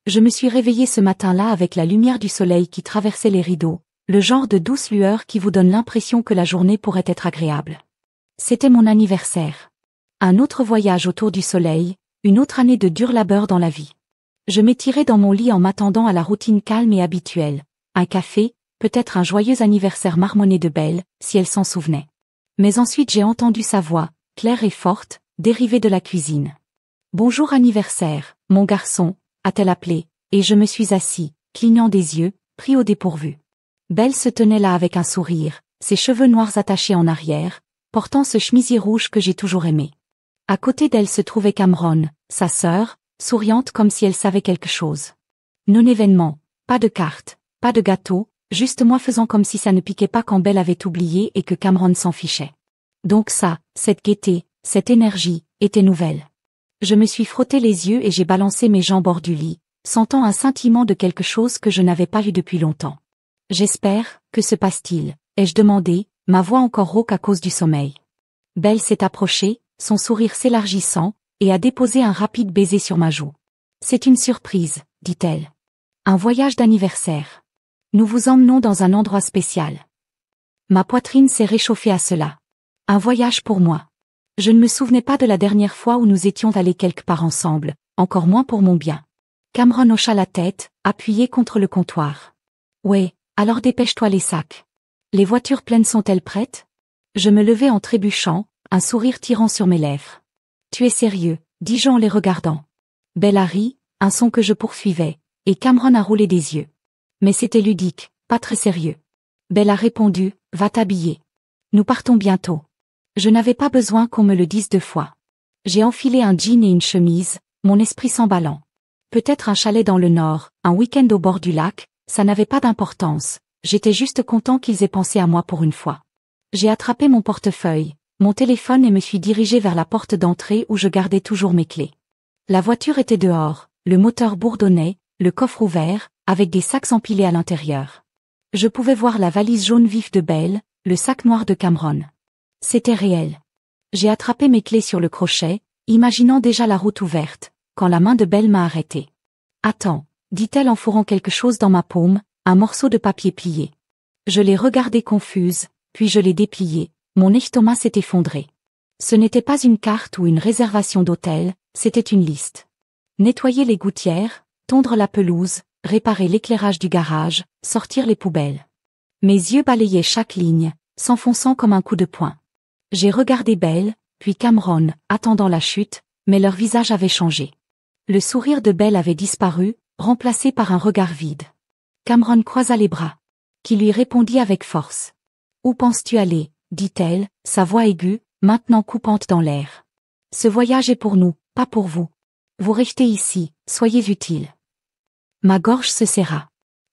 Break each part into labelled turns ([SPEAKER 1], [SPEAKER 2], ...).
[SPEAKER 1] Je me suis réveillée ce matin-là avec la lumière du soleil qui traversait les rideaux, le genre de douce lueur qui vous donne l'impression que la journée pourrait être agréable. C'était mon anniversaire. Un autre voyage autour du soleil, une autre année de dur labeur dans la vie. Je m'étirais dans mon lit en m'attendant à la routine calme et habituelle. Un café, peut-être un joyeux anniversaire marmonné de Belle, si elle s'en souvenait. Mais ensuite j'ai entendu sa voix, claire et forte, dérivée de la cuisine. « Bonjour anniversaire, mon garçon », a-t-elle appelé, et je me suis assis, clignant des yeux, pris au dépourvu. Belle se tenait là avec un sourire, ses cheveux noirs attachés en arrière, portant ce chemisier rouge que j'ai toujours aimé. À côté d'elle se trouvait Cameron, sa sœur, souriante comme si elle savait quelque chose. Non-événement, pas de carte, pas de gâteau, juste moi faisant comme si ça ne piquait pas quand Belle avait oublié et que Cameron s'en fichait. Donc ça, cette gaieté, cette énergie, était nouvelle. Je me suis frotté les yeux et j'ai balancé mes jambes hors du lit, sentant un scintillement de quelque chose que je n'avais pas vu depuis longtemps. J'espère, que se passe-t-il, ai-je demandé, ma voix encore rauque à cause du sommeil. Belle s'est approchée, son sourire s'élargissant, et a déposé un rapide baiser sur ma joue. C'est une surprise, dit-elle. Un voyage d'anniversaire. Nous vous emmenons dans un endroit spécial. Ma poitrine s'est réchauffée à cela. Un voyage pour moi. Je ne me souvenais pas de la dernière fois où nous étions allés quelque part ensemble, encore moins pour mon bien. Cameron hocha la tête, appuyé contre le comptoir. Ouais, alors dépêche-toi les sacs. Les voitures pleines sont-elles prêtes? Je me levai en trébuchant, un sourire tirant sur mes lèvres. Tu es sérieux, dis-je en les regardant. Belle a ri, un son que je poursuivais, et Cameron a roulé des yeux. Mais c'était ludique, pas très sérieux. Belle a répondu, va t'habiller. Nous partons bientôt. Je n'avais pas besoin qu'on me le dise 2 fois. J'ai enfilé un jean et une chemise, mon esprit s'emballant. Peut-être un chalet dans le nord, un week-end au bord du lac, ça n'avait pas d'importance, j'étais juste content qu'ils aient pensé à moi pour une fois. J'ai attrapé mon portefeuille, mon téléphone et me suis dirigé vers la porte d'entrée où je gardais toujours mes clés. La voiture était dehors, le moteur bourdonnait, le coffre ouvert, avec des sacs empilés à l'intérieur. Je pouvais voir la valise jaune vif de Belle, le sac noir de Cameron. C'était réel. J'ai attrapé mes clés sur le crochet, imaginant déjà la route ouverte, quand la main de Belle m'a arrêté. « Attends », dit-elle en fourrant quelque chose dans ma paume, un morceau de papier plié. Je l'ai regardé confuse, puis je l'ai déplié, mon estomac s'est effondré. Ce n'était pas une carte ou une réservation d'hôtel, c'était une liste. Nettoyer les gouttières, tondre la pelouse, réparer l'éclairage du garage, sortir les poubelles. Mes yeux balayaient chaque ligne, s'enfonçant comme un coup de poing. J'ai regardé Belle, puis Cameron, attendant la chute, mais leur visage avait changé. Le sourire de Belle avait disparu, remplacé par un regard vide. Cameron croisa les bras. Qui lui répondit avec force. « Où penses-tu aller ?» dit-elle, sa voix aiguë, maintenant coupante dans l'air. « Ce voyage est pour nous, pas pour vous. Vous restez ici, soyez utiles. » Ma gorge se serra.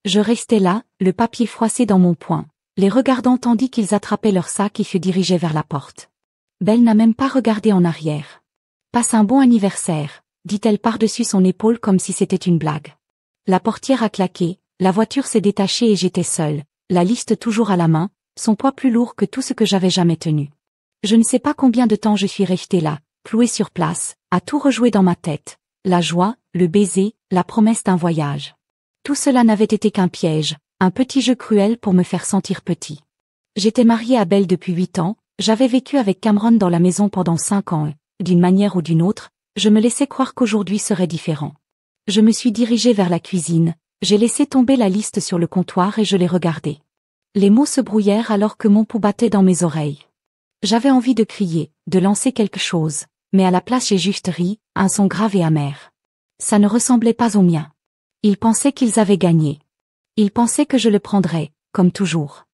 [SPEAKER 1] Je restais là, le papier froissé dans mon poing, les regardant tandis qu'ils attrapaient leur sac et se dirigeaient vers la porte. Belle n'a même pas regardé en arrière. « Passe un bon anniversaire », dit-elle par-dessus son épaule comme si c'était une blague. La portière a claqué, la voiture s'est détachée et j'étais seule, la liste toujours à la main, son poids plus lourd que tout ce que j'avais jamais tenu. Je ne sais pas combien de temps je suis restée là, clouée sur place, à tout rejouer dans ma tête, la joie, le baiser, la promesse d'un voyage. Tout cela n'avait été qu'un piège, un petit jeu cruel pour me faire sentir petit. J'étais mariée à Belle depuis 8 ans, j'avais vécu avec Cameron dans la maison pendant 5 ans et, d'une manière ou d'une autre, je me laissais croire qu'aujourd'hui serait différent. Je me suis dirigée vers la cuisine, j'ai laissé tomber la liste sur le comptoir et je l'ai regardée. Les mots se brouillèrent alors que mon pouls battait dans mes oreilles. J'avais envie de crier, de lancer quelque chose, mais à la place j'ai juste ri, un son grave et amer. Ça ne ressemblait pas au mien. Ils pensaient qu'ils avaient gagné. Ils pensaient que je le prendrais, comme toujours.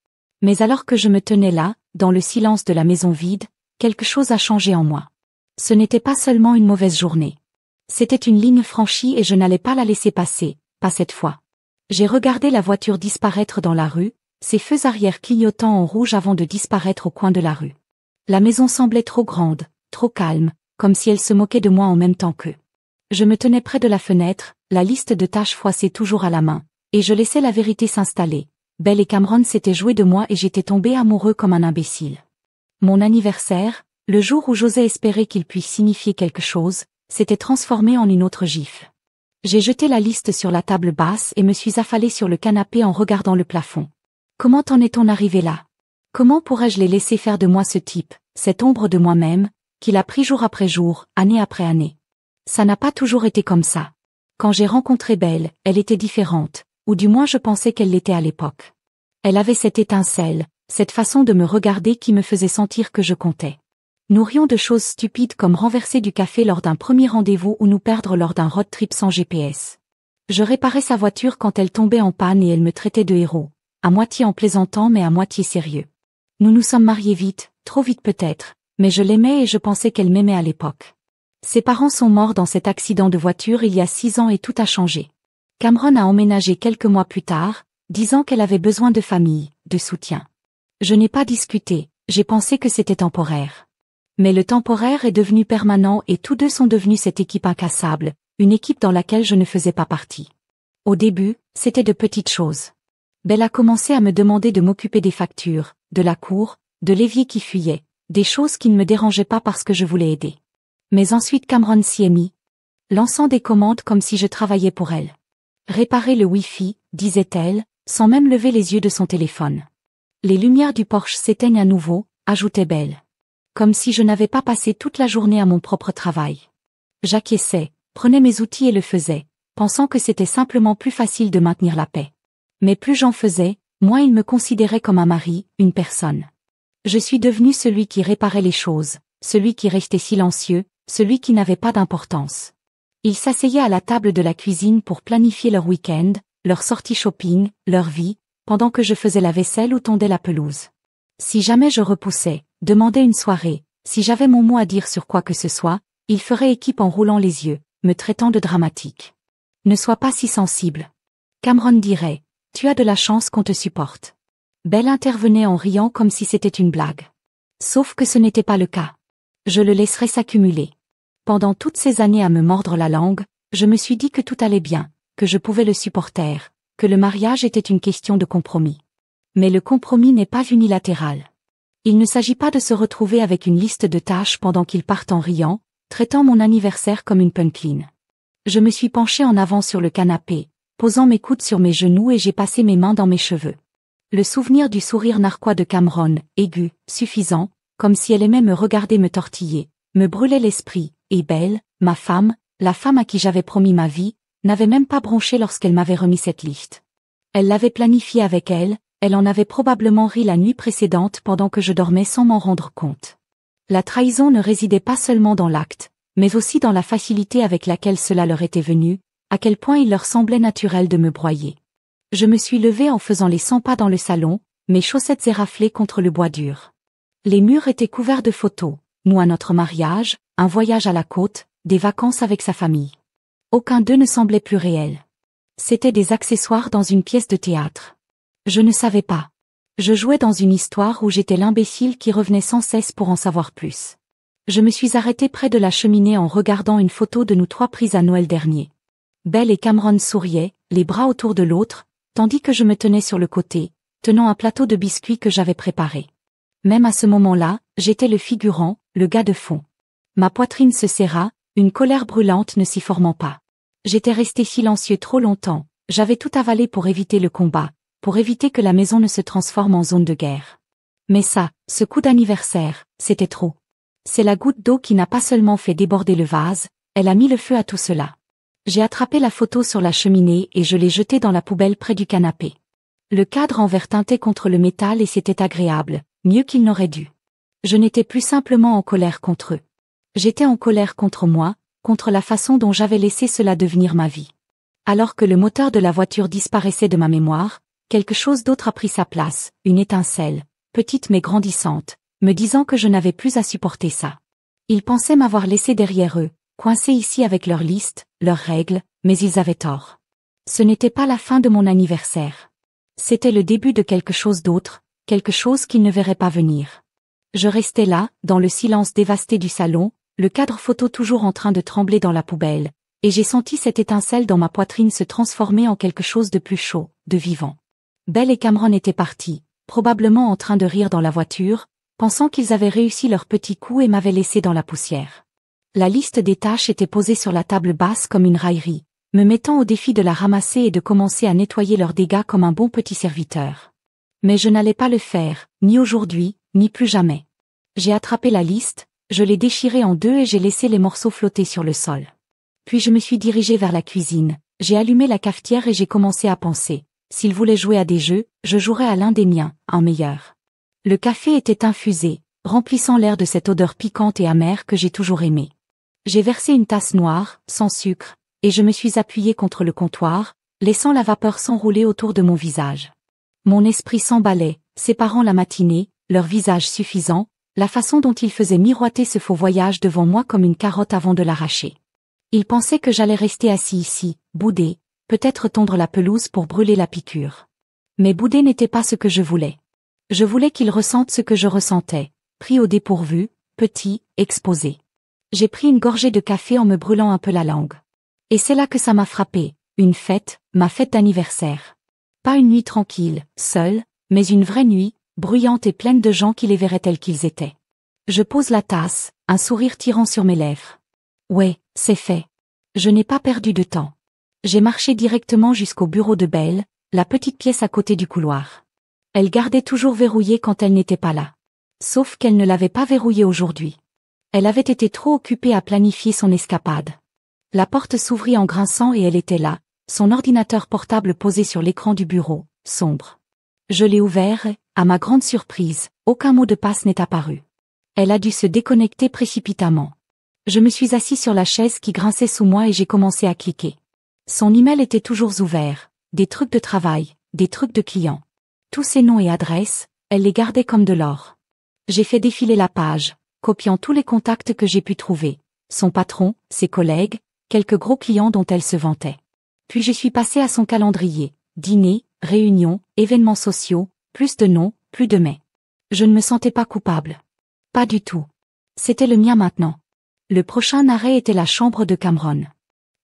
[SPEAKER 1] Mais alors que je me tenais là, dans le silence de la maison vide, quelque chose a changé en moi. Ce n'était pas seulement une mauvaise journée. C'était une ligne franchie et je n'allais pas la laisser passer, pas cette fois. J'ai regardé la voiture disparaître dans la rue, ses feux arrière clignotant en rouge avant de disparaître au coin de la rue. La maison semblait trop grande, trop calme, comme si elle se moquait de moi en même temps qu'eux. Je me tenais près de la fenêtre, la liste de tâches froissée toujours à la main, et je laissais la vérité s'installer. Belle et Cameron s'étaient joués de moi et j'étais tombé amoureux comme un imbécile. Mon anniversaire, le jour où j'osais espérer qu'il puisse signifier quelque chose, s'était transformé en une autre gifle. J'ai jeté la liste sur la table basse et me suis affalée sur le canapé en regardant le plafond. Comment en est-on arrivé là? Comment pourrais-je les laisser faire de moi ce type, cette ombre de moi-même, qu'il a pris jour après jour, année après année? Ça n'a pas toujours été comme ça. Quand j'ai rencontré Belle, elle était différente, ou du moins je pensais qu'elle l'était à l'époque. Elle avait cette étincelle, cette façon de me regarder qui me faisait sentir que je comptais. Nous rions de choses stupides comme renverser du café lors d'un premier rendez-vous ou nous perdre lors d'un road trip sans GPS. Je réparais sa voiture quand elle tombait en panne et elle me traitait de héros, à moitié en plaisantant mais à moitié sérieux. Nous nous sommes mariés vite, trop vite peut-être, mais je l'aimais et je pensais qu'elle m'aimait à l'époque. Ses parents sont morts dans cet accident de voiture il y a 6 ans et tout a changé. Cameron a emménagé quelques mois plus tard, disant qu'elle avait besoin de famille, de soutien. Je n'ai pas discuté, j'ai pensé que c'était temporaire. Mais le temporaire est devenu permanent et tous deux sont devenus cette équipe incassable, une équipe dans laquelle je ne faisais pas partie. Au début, c'était de petites choses. Belle a commencé à me demander de m'occuper des factures, de la cour, de l'évier qui fuyait, des choses qui ne me dérangeaient pas parce que je voulais aider. Mais ensuite Cameron s'y est mis, lançant des commandes comme si je travaillais pour elle. Réparer le Wi-Fi, disait-elle, sans même lever les yeux de son téléphone. Les lumières du Porsche s'éteignent à nouveau, ajoutait Belle. Comme si je n'avais pas passé toute la journée à mon propre travail. J'acquiesçais, prenais mes outils et le faisais, pensant que c'était simplement plus facile de maintenir la paix. Mais plus j'en faisais, moins il me considérait comme un mari, une personne. Je suis devenu celui qui réparait les choses, celui qui restait silencieux, celui qui n'avait pas d'importance. Ils s'asseyaient à la table de la cuisine pour planifier leur week-end, leur sortie shopping, leur vie, pendant que je faisais la vaisselle ou tondais la pelouse. Si jamais je repoussais, demandais une soirée, si j'avais mon mot à dire sur quoi que ce soit, il ferait équipe en roulant les yeux, me traitant de dramatique. Ne sois pas si sensible. Cameron dirait, tu as de la chance qu'on te supporte. Belle intervenait en riant comme si c'était une blague. Sauf que ce n'était pas le cas. Je le laisserais s'accumuler. Pendant toutes ces années à me mordre la langue, je me suis dit que tout allait bien, que je pouvais le supporter, que le mariage était une question de compromis. Mais le compromis n'est pas unilatéral. Il ne s'agit pas de se retrouver avec une liste de tâches pendant qu'ils partent en riant, traitant mon anniversaire comme une punchline. Je me suis penchée en avant sur le canapé, posant mes coudes sur mes genoux et j'ai passé mes mains dans mes cheveux. Le souvenir du sourire narquois de Cameron, aigu, suffisant, comme si elle aimait me regarder me tortiller, me brûlait l'esprit, et Belle, ma femme, la femme à qui j'avais promis ma vie, n'avait même pas bronché lorsqu'elle m'avait remis cette liste. Elle l'avait planifiée avec elle. Elle en avait probablement ri la nuit précédente pendant que je dormais sans m'en rendre compte. La trahison ne résidait pas seulement dans l'acte, mais aussi dans la facilité avec laquelle cela leur était venu, à quel point il leur semblait naturel de me broyer. Je me suis levée en faisant les 100 pas dans le salon, mes chaussettes éraflées contre le bois dur. Les murs étaient couverts de photos, nous à notre mariage, un voyage à la côte, des vacances avec sa famille. Aucun d'eux ne semblait plus réel. C'étaient des accessoires dans une pièce de théâtre. Je ne savais pas. Je jouais dans une histoire où j'étais l'imbécile qui revenait sans cesse pour en savoir plus. Je me suis arrêtée près de la cheminée en regardant une photo de nous trois prises à Noël dernier. Belle et Cameron souriaient, les bras autour de l'autre, tandis que je me tenais sur le côté, tenant un plateau de biscuits que j'avais préparé. Même à ce moment-là, j'étais le figurant, le gars de fond. Ma poitrine se serra, une colère brûlante ne s'y formant pas. J'étais resté silencieux trop longtemps, j'avais tout avalé pour éviter le combat, pour éviter que la maison ne se transforme en zone de guerre. Mais ça, ce coup d'anniversaire, c'était trop. C'est la goutte d'eau qui n'a pas seulement fait déborder le vase, elle a mis le feu à tout cela. J'ai attrapé la photo sur la cheminée et je l'ai jetée dans la poubelle près du canapé. Le cadre en verre teintait contre le métal et c'était agréable, mieux qu'il n'aurait dû. Je n'étais plus simplement en colère contre eux. J'étais en colère contre moi, contre la façon dont j'avais laissé cela devenir ma vie. Alors que le moteur de la voiture disparaissait de ma mémoire, quelque chose d'autre a pris sa place, une étincelle, petite mais grandissante, me disant que je n'avais plus à supporter ça. Ils pensaient m'avoir laissé derrière eux, coincé ici avec leurs listes, leurs règles, mais ils avaient tort. Ce n'était pas la fin de mon anniversaire. C'était le début de quelque chose d'autre, quelque chose qu'ils ne verraient pas venir. Je restais là, dans le silence dévasté du salon, le cadre photo toujours en train de trembler dans la poubelle, et j'ai senti cette étincelle dans ma poitrine se transformer en quelque chose de plus chaud, de vivant. Belle et Cameron étaient partis, probablement en train de rire dans la voiture, pensant qu'ils avaient réussi leur petit coup et m'avaient laissé dans la poussière. La liste des tâches était posée sur la table basse comme une raillerie, me mettant au défi de la ramasser et de commencer à nettoyer leurs dégâts comme un bon petit serviteur. Mais je n'allais pas le faire, ni aujourd'hui, ni plus jamais. J'ai attrapé la liste, je l'ai déchirée en deux et j'ai laissé les morceaux flotter sur le sol. Puis je me suis dirigée vers la cuisine, j'ai allumé la cafetière et j'ai commencé à penser. S'il voulait jouer à des jeux, je jouerais à l'un des miens, un meilleur. Le café était infusé, remplissant l'air de cette odeur piquante et amère que j'ai toujours aimée. J'ai versé une tasse noire, sans sucre, et je me suis appuyée contre le comptoir, laissant la vapeur s'enrouler autour de mon visage. Mon esprit s'emballait, séparant la matinée, leur visage suffisant, la façon dont ils faisaient miroiter ce faux voyage devant moi comme une carotte avant de l'arracher. Ils pensaient que j'allais rester assis ici, boudé, peut-être tondre la pelouse pour brûler la piqûre. Mais bouder n'était pas ce que je voulais. Je voulais qu'ils ressentent ce que je ressentais, pris au dépourvu, petit, exposé. J'ai pris une gorgée de café en me brûlant un peu la langue. Et c'est là que ça m'a frappé, une fête, ma fête d'anniversaire. Pas une nuit tranquille, seule, mais une vraie nuit, bruyante et pleine de gens qui les verraient tels qu'ils étaient. Je pose la tasse, un sourire tirant sur mes lèvres. Ouais, c'est fait. Je n'ai pas perdu de temps. J'ai marché directement jusqu'au bureau de Belle, la petite pièce à côté du couloir. Elle gardait toujours verrouillé quand elle n'était pas là. Sauf qu'elle ne l'avait pas verrouillé aujourd'hui. Elle avait été trop occupée à planifier son escapade. La porte s'ouvrit en grinçant et elle était là, son ordinateur portable posé sur l'écran du bureau, sombre. Je l'ai ouvert et, à ma grande surprise, aucun mot de passe n'est apparu. Elle a dû se déconnecter précipitamment. Je me suis assis sur la chaise qui grinçait sous moi et j'ai commencé à cliquer. Son email était toujours ouvert, des trucs de travail, des trucs de clients. Tous ses noms et adresses, elle les gardait comme de l'or. J'ai fait défiler la page, copiant tous les contacts que j'ai pu trouver, son patron, ses collègues, quelques gros clients dont elle se vantait. Puis je suis passé à son calendrier, dîners, réunions, événements sociaux, plus de noms, plus de mais. Je ne me sentais pas coupable. Pas du tout. C'était le mien maintenant. Le prochain arrêt était la chambre de Cameron.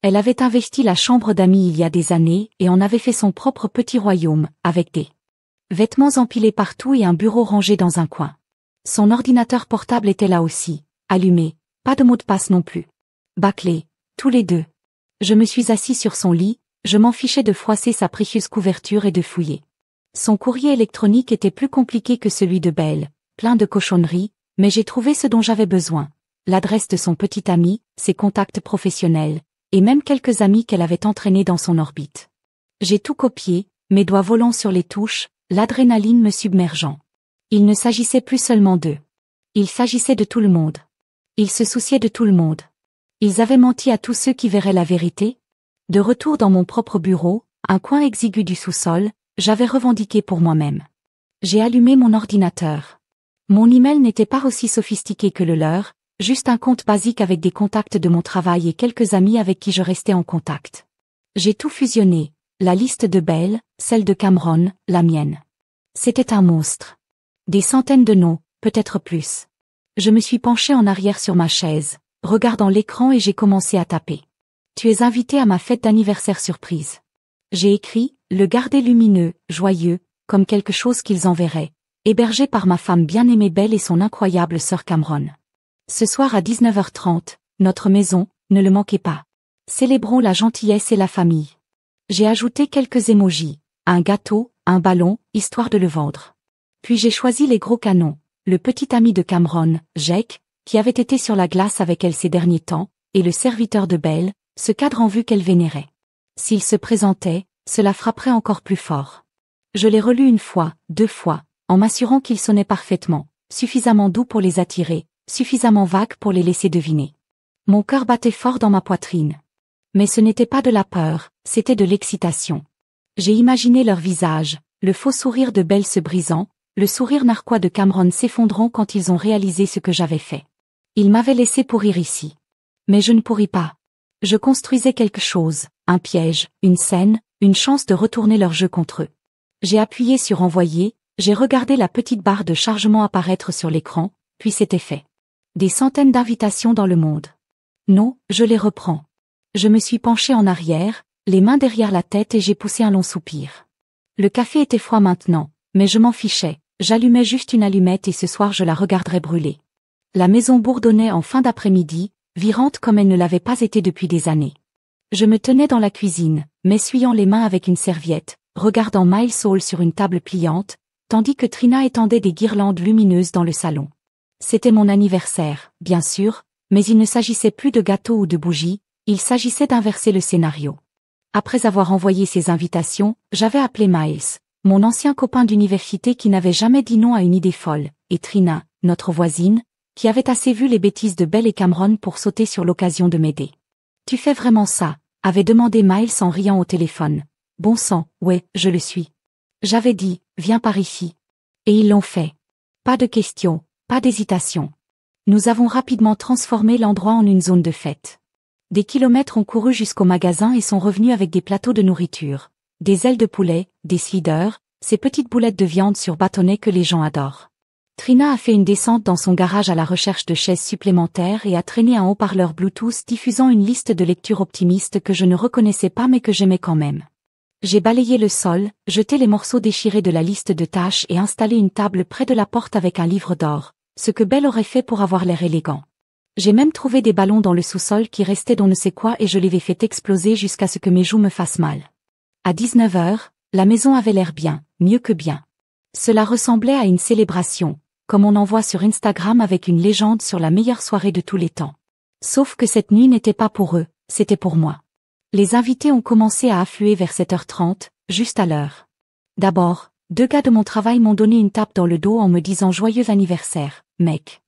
[SPEAKER 1] Elle avait investi la chambre d'amis il y a des années et en avait fait son propre petit royaume, avec des vêtements empilés partout et un bureau rangé dans un coin. Son ordinateur portable était là aussi, allumé, pas de mot de passe non plus. Bâclés, tous les deux. Je me suis assis sur son lit, je m'en fichais de froisser sa précieuse couverture et de fouiller. Son courrier électronique était plus compliqué que celui de Belle, plein de cochonneries, mais j'ai trouvé ce dont j'avais besoin. L'adresse de son petit ami, ses contacts professionnels, et même quelques amis qu'elle avait entraînés dans son orbite. J'ai tout copié, mes doigts volant sur les touches, l'adrénaline me submergeant. Il ne s'agissait plus seulement d'eux. Il s'agissait de tout le monde. Ils se souciaient de tout le monde. Ils avaient menti à tous ceux qui verraient la vérité. De retour dans mon propre bureau, un coin exigu du sous-sol, j'avais revendiqué pour moi-même. J'ai allumé mon ordinateur. Mon email n'était pas aussi sophistiqué que le leur, juste un compte basique avec des contacts de mon travail et quelques amis avec qui je restais en contact. J'ai tout fusionné, la liste de Belle, celle de Cameron, la mienne. C'était un monstre. Des centaines de noms, peut-être plus. Je me suis penché en arrière sur ma chaise, regardant l'écran et j'ai commencé à taper. Tu es invité à ma fête d'anniversaire surprise. J'ai écrit, le garder lumineux, joyeux, comme quelque chose qu'ils enverraient, hébergé par ma femme bien-aimée Belle et son incroyable sœur Cameron. Ce soir à 19h30, notre maison, ne le manquez pas. Célébrons la gentillesse et la famille. J'ai ajouté quelques émojis, un gâteau, un ballon, histoire de le vendre. Puis j'ai choisi les gros canons, le petit ami de Cameron, Jake, qui avait été sur la glace avec elle ces derniers temps, et le serviteur de Belle, ce cadre en vue qu'elle vénérait. S'il se présentait, cela frapperait encore plus fort. Je l'ai relu une fois, deux fois, en m'assurant qu'il sonnait parfaitement, suffisamment doux pour les attirer, suffisamment vague pour les laisser deviner. Mon cœur battait fort dans ma poitrine. Mais ce n'était pas de la peur, c'était de l'excitation. J'ai imaginé leur visage, le faux sourire de Belle se brisant, le sourire narquois de Cameron s'effondrant quand ils ont réalisé ce que j'avais fait. Ils m'avaient laissé pourrir ici. Mais je ne pourris pas. Je construisais quelque chose, un piège, une scène, une chance de retourner leur jeu contre eux. J'ai appuyé sur envoyer, j'ai regardé la petite barre de chargement apparaître sur l'écran, puis c'était fait. Des centaines d'invitations dans le monde. Non, je les reprends. Je me suis penché en arrière, les mains derrière la tête et j'ai poussé un long soupir. Le café était froid maintenant, mais je m'en fichais, j'allumais juste une allumette et ce soir je la regarderais brûler. La maison bourdonnait en fin d'après-midi, virante comme elle ne l'avait pas été depuis des années. Je me tenais dans la cuisine, m'essuyant les mains avec une serviette, regardant Miles Hall sur une table pliante, tandis que Trina étendait des guirlandes lumineuses dans le salon. C'était mon anniversaire, bien sûr, mais il ne s'agissait plus de gâteaux ou de bougies, il s'agissait d'inverser le scénario. Après avoir envoyé ces invitations, j'avais appelé Miles, mon ancien copain d'université qui n'avait jamais dit non à une idée folle, et Trina, notre voisine, qui avait assez vu les bêtises de Belle et Cameron pour sauter sur l'occasion de m'aider. « Tu fais vraiment ça ?» avait demandé Miles en riant au téléphone. « Bon sang, ouais, je le suis. » J'avais dit, « Viens par ici. » Et ils l'ont fait. Pas de questions, pas d'hésitation. Nous avons rapidement transformé l'endroit en une zone de fête. Des kilomètres ont couru jusqu'au magasin et sont revenus avec des plateaux de nourriture, des ailes de poulet, des sliders, ces petites boulettes de viande sur bâtonnet que les gens adorent. Trina a fait une descente dans son garage à la recherche de chaises supplémentaires et a traîné un haut-parleur Bluetooth diffusant une liste de lecture optimiste que je ne reconnaissais pas mais que j'aimais quand même. J'ai balayé le sol, jeté les morceaux déchirés de la liste de tâches et installé une table près de la porte avec un livre d'or, ce que Belle aurait fait pour avoir l'air élégant. J'ai même trouvé des ballons dans le sous-sol qui restaient d'on ne sait quoi et je les ai fait exploser jusqu'à ce que mes joues me fassent mal. À 19h, la maison avait l'air bien, mieux que bien. Cela ressemblait à une célébration, comme on en voit sur Instagram avec une légende sur la meilleure soirée de tous les temps. Sauf que cette nuit n'était pas pour eux, c'était pour moi. Les invités ont commencé à affluer vers 7h30, juste à l'heure. D'abord, 2 gars de mon travail m'ont donné une tape dans le dos en me disant « Joyeux anniversaire, mec ».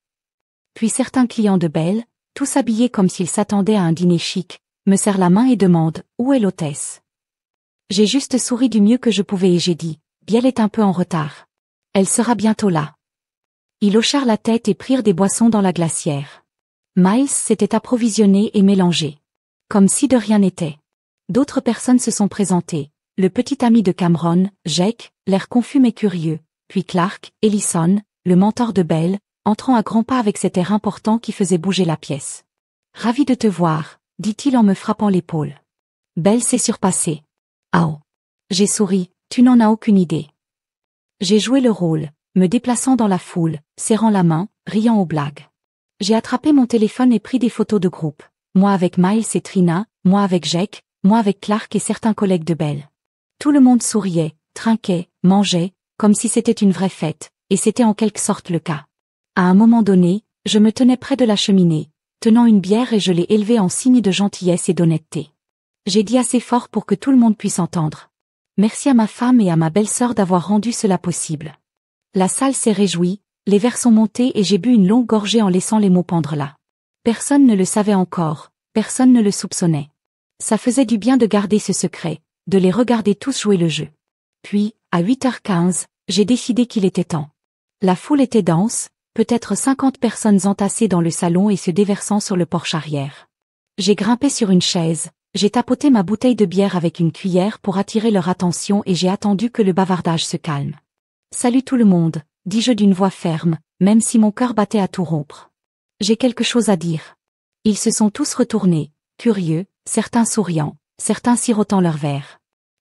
[SPEAKER 1] Puis certains clients de Belle, tous habillés comme s'ils s'attendaient à un dîner chic, me serrent la main et demandent « Où est l'hôtesse ?» J'ai juste souri du mieux que je pouvais et j'ai dit « Biel est un peu en retard. Elle sera bientôt là. » Ils hochèrent la tête et prirent des boissons dans la glacière. Miles s'était approvisionné et mélangé. Comme si de rien n'était. D'autres personnes se sont présentées. Le petit ami de Cameron, Jake, l'air confus mais curieux, puis Clark, Ellison, le mentor de Belle, entrant à grands pas avec cet air important qui faisait bouger la pièce. « Ravi de te voir », dit-il en me frappant l'épaule. Belle s'est surpassée. « Oh !» J'ai souri, « Tu n'en as aucune idée. » J'ai joué le rôle, me déplaçant dans la foule, serrant la main, riant aux blagues. J'ai attrapé mon téléphone et pris des photos de groupe. Moi avec Miles et Trina, moi avec Jake, moi avec Clark et certains collègues de Belle. Tout le monde souriait, trinquait, mangeait, comme si c'était une vraie fête, et c'était en quelque sorte le cas. À un moment donné, je me tenais près de la cheminée, tenant une bière et je l'ai élevée en signe de gentillesse et d'honnêteté. J'ai dit assez fort pour que tout le monde puisse entendre. Merci à ma femme et à ma belle-sœur d'avoir rendu cela possible. La salle s'est réjouie, les verres sont montés et j'ai bu une longue gorgée en laissant les mots pendre là. Personne ne le savait encore, personne ne le soupçonnait. Ça faisait du bien de garder ce secret, de les regarder tous jouer le jeu. Puis, à 8h15, j'ai décidé qu'il était temps. La foule était dense, peut-être 50 personnes entassées dans le salon et se déversant sur le porche arrière. J'ai grimpé sur une chaise, j'ai tapoté ma bouteille de bière avec une cuillère pour attirer leur attention et j'ai attendu que le bavardage se calme. « Salut tout le monde », dis-je d'une voix ferme, même si mon cœur battait à tout rompre. J'ai quelque chose à dire. Ils se sont tous retournés, curieux, certains souriant, certains sirotant leur verre.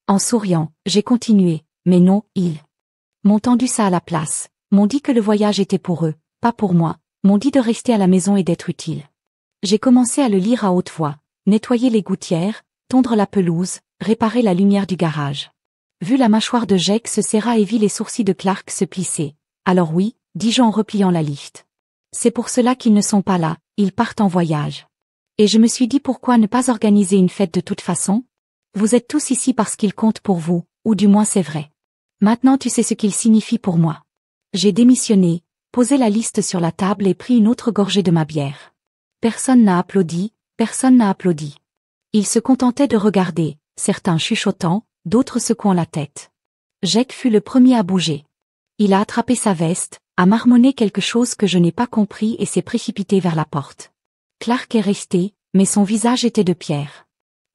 [SPEAKER 1] En souriant, j'ai continué, mais non, ils m'ont tendu ça à la place, m'ont dit que le voyage était pour eux, pas pour moi, m'ont dit de rester à la maison et d'être utile. J'ai commencé à le lire à haute voix, nettoyer les gouttières, tondre la pelouse, réparer la lumière du garage. Vu la mâchoire de Jake se serra et vit les sourcils de Clark se plisser. Alors oui, dis-je en repliant la liste. C'est pour cela qu'ils ne sont pas là, ils partent en voyage. Et je me suis dit pourquoi ne pas organiser une fête de toute façon? Vous êtes tous ici parce qu'ils comptent pour vous, ou du moins c'est vrai. Maintenant tu sais ce qu'ils signifient pour moi. J'ai démissionné, posé la liste sur la table et pris une autre gorgée de ma bière. Personne n'a applaudi, personne n'a applaudi. Ils se contentaient de regarder, certains chuchotant, d'autres secouant la tête. Jake fut le premier à bouger. Il a attrapé sa veste, a marmonné quelque chose que je n'ai pas compris et s'est précipité vers la porte. Clark est resté, mais son visage était de pierre.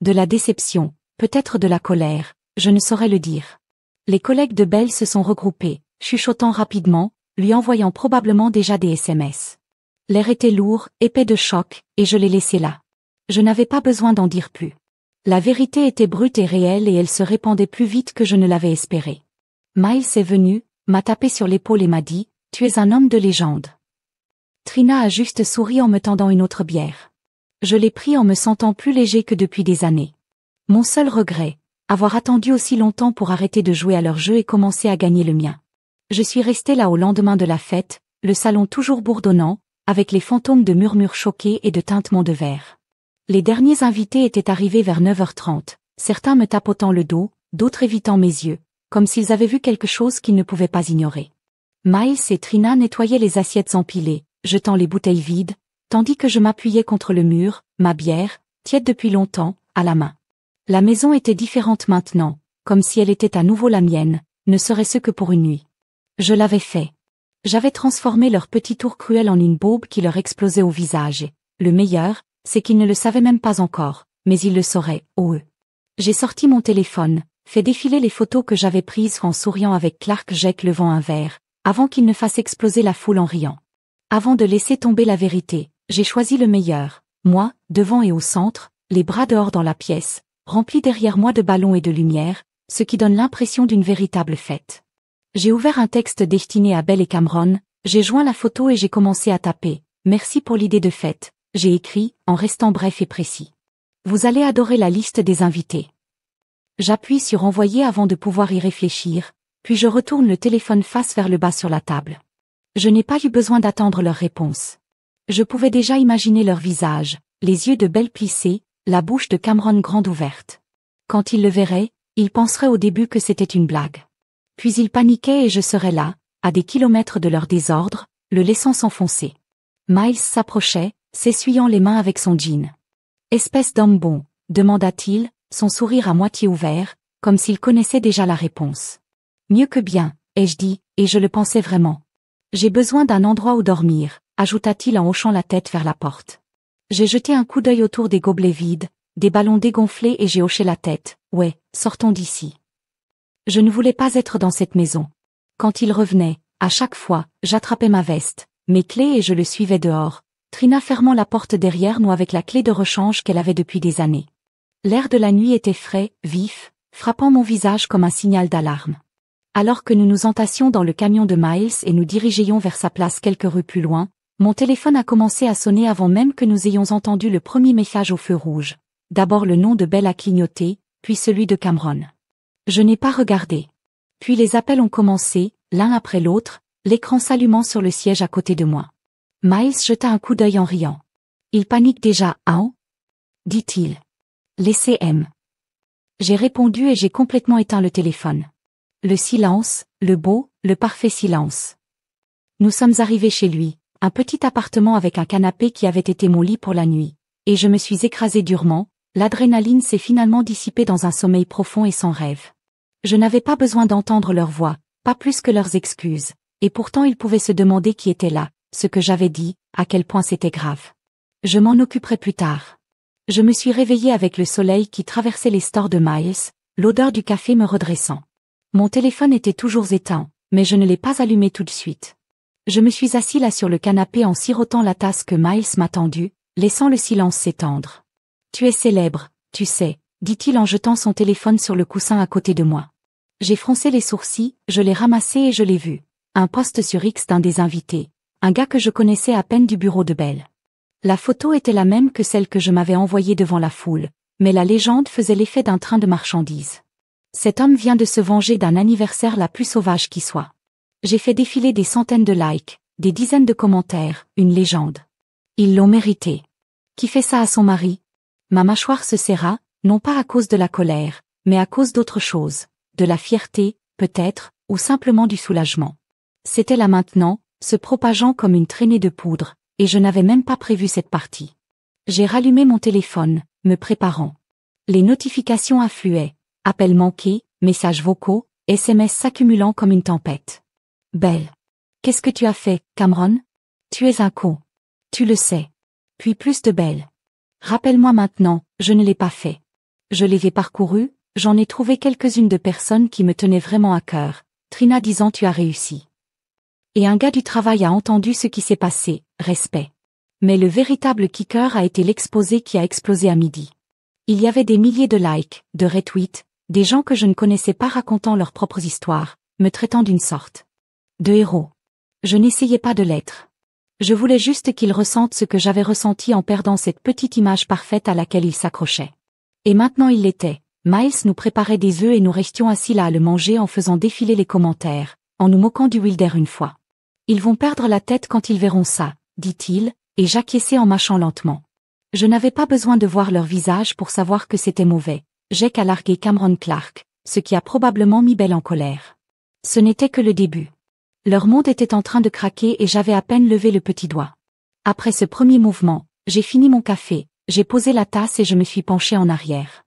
[SPEAKER 1] De la déception, peut-être de la colère, je ne saurais le dire. Les collègues de Belle se sont regroupés, chuchotant rapidement, lui envoyant probablement déjà des SMS. L'air était lourd, épais de choc, et je l'ai laissé là. Je n'avais pas besoin d'en dire plus. La vérité était brute et réelle et elle se répandait plus vite que je ne l'avais espéré. Miles est venu, m'a tapé sur l'épaule et m'a dit « Tu es un homme de légende ». Trina a juste souri en me tendant une autre bière. Je l'ai pris en me sentant plus léger que depuis des années. Mon seul regret, avoir attendu aussi longtemps pour arrêter de jouer à leur jeu et commencer à gagner le mien. Je suis restée là au lendemain de la fête, le salon toujours bourdonnant, avec les fantômes de murmures choqués et de tintements de verre. Les derniers invités étaient arrivés vers 9h30, certains me tapotant le dos, d'autres évitant mes yeux, comme s'ils avaient vu quelque chose qu'ils ne pouvaient pas ignorer. Miles et Trina nettoyaient les assiettes empilées, jetant les bouteilles vides, tandis que je m'appuyais contre le mur, ma bière, tiède depuis longtemps, à la main. La maison était différente maintenant, comme si elle était à nouveau la mienne, ne serait-ce que pour une nuit. Je l'avais fait. J'avais transformé leur petit tour cruel en une bombe qui leur explosait au visage et, le meilleur, c'est qu'ils ne le savaient même pas encore, mais ils le sauraient, oh eux. J'ai sorti mon téléphone, fait défiler les photos que j'avais prises en souriant avec Clark Jake levant un verre, avant qu'il ne fasse exploser la foule en riant. Avant de laisser tomber la vérité, j'ai choisi le meilleur, moi, devant et au centre, les bras dehors dans la pièce, remplis derrière moi de ballons et de lumière, ce qui donne l'impression d'une véritable fête. J'ai ouvert un texte destiné à Belle et Cameron, j'ai joint la photo et j'ai commencé à taper. Merci pour l'idée de fête, j'ai écrit, en restant bref et précis. Vous allez adorer la liste des invités. J'appuie sur envoyer avant de pouvoir y réfléchir, puis je retourne le téléphone face vers le bas sur la table. Je n'ai pas eu besoin d'attendre leur réponse. Je pouvais déjà imaginer leur visage, les yeux de Belle plissés, la bouche de Cameron grande ouverte. Quand ils le verraient, ils penseraient au début que c'était une blague. Puis ils paniquaient et je serais là, à des kilomètres de leur désordre, le laissant s'enfoncer. Miles s'approchait, s'essuyant les mains avec son jean. « Espèce d'homme bon », demanda-t-il, son sourire à moitié ouvert, comme s'il connaissait déjà la réponse. « Mieux que bien », ai-je dit, et je le pensais vraiment. « J'ai besoin d'un endroit où dormir », ajouta-t-il en hochant la tête vers la porte. J'ai jeté un coup d'œil autour des gobelets vides, des ballons dégonflés et j'ai hoché la tête. « Ouais, sortons d'ici. » Je ne voulais pas être dans cette maison. Quand il revenait, à chaque fois, j'attrapais ma veste, mes clés et je le suivais dehors, Trina fermant la porte derrière nous avec la clé de rechange qu'elle avait depuis des années. L'air de la nuit était frais, vif, frappant mon visage comme un signal d'alarme. Alors que nous nous entassions dans le camion de Miles et nous dirigions vers sa place quelques rues plus loin, mon téléphone a commencé à sonner avant même que nous ayons entendu le premier message au feu rouge. D'abord le nom de Belle a clignoté, puis celui de Cameron. Je n'ai pas regardé. Puis les appels ont commencé, l'un après l'autre, l'écran s'allumant sur le siège à côté de moi. Miles jeta un coup d'œil en riant. « Il panique déjà, hein ?» dit-il. « Laissez M. » J'ai répondu et j'ai complètement éteint le téléphone. Le silence, le beau, le parfait silence. Nous sommes arrivés chez lui, un petit appartement avec un canapé qui avait été mon lit pour la nuit, et je me suis écrasée durement, l'adrénaline s'est finalement dissipée dans un sommeil profond et sans rêve. Je n'avais pas besoin d'entendre leur voix, pas plus que leurs excuses, et pourtant ils pouvaient se demander qui était là, ce que j'avais dit, à quel point c'était grave. Je m'en occuperai plus tard. Je me suis réveillée avec le soleil qui traversait les stores de Miles, l'odeur du café me redressant. Mon téléphone était toujours éteint, mais je ne l'ai pas allumé tout de suite. Je me suis assis là sur le canapé en sirotant la tasse que Miles m'a tendue, laissant le silence s'étendre. « Tu es célèbre, tu sais », dit-il en jetant son téléphone sur le coussin à côté de moi. J'ai froncé les sourcils, je l'ai ramassé et je l'ai vu. Un post sur X d'un des invités, un gars que je connaissais à peine du bureau de Belle. La photo était la même que celle que je m'avais envoyée devant la foule, mais la légende faisait l'effet d'un train de marchandises. Cet homme vient de se venger d'un anniversaire la plus sauvage qui soit. J'ai fait défiler des centaines de likes, des dizaines de commentaires, une légende. Ils l'ont mérité. Qui fait ça à son mari? Ma mâchoire se serra, non pas à cause de la colère, mais à cause d'autre chose, de la fierté, peut-être, ou simplement du soulagement. C'était là maintenant, se propageant comme une traînée de poudre, et je n'avais même pas prévu cette partie. J'ai rallumé mon téléphone, me préparant. Les notifications affluaient, appels manqués, messages vocaux, SMS s'accumulant comme une tempête. Belle. Qu'est-ce que tu as fait, Cameron? Tu es un con. Tu le sais. Puis plus de Belle. Rappelle-moi maintenant, je ne l'ai pas fait. Je l'ai parcouru, j'en ai trouvé quelques-unes de personnes qui me tenaient vraiment à cœur, Trina disant tu as réussi. Et un gars du travail a entendu ce qui s'est passé, respect. Mais le véritable kicker a été l'exposé qui a explosé à midi. Il y avait des milliers de likes, de retweets, des gens que je ne connaissais pas racontant leurs propres histoires, me traitant d'une sorte de héros. Je n'essayais pas de l'être. Je voulais juste qu'ils ressentent ce que j'avais ressenti en perdant cette petite image parfaite à laquelle ils s'accrochaient. Et maintenant il l'était. Miles nous préparait des œufs et nous restions assis là à le manger en faisant défiler les commentaires, en nous moquant du Wilder une fois. Ils vont perdre la tête quand ils verront ça, dit-il, et j'acquiesçai en mâchant lentement. Je n'avais pas besoin de voir leur visage pour savoir que c'était mauvais. Jake a largué Cameron Clark, ce qui a probablement mis Belle en colère. Ce n'était que le début. Leur monde était en train de craquer et j'avais à peine levé le petit doigt. Après ce premier mouvement, j'ai fini mon café, j'ai posé la tasse et je me suis penché en arrière.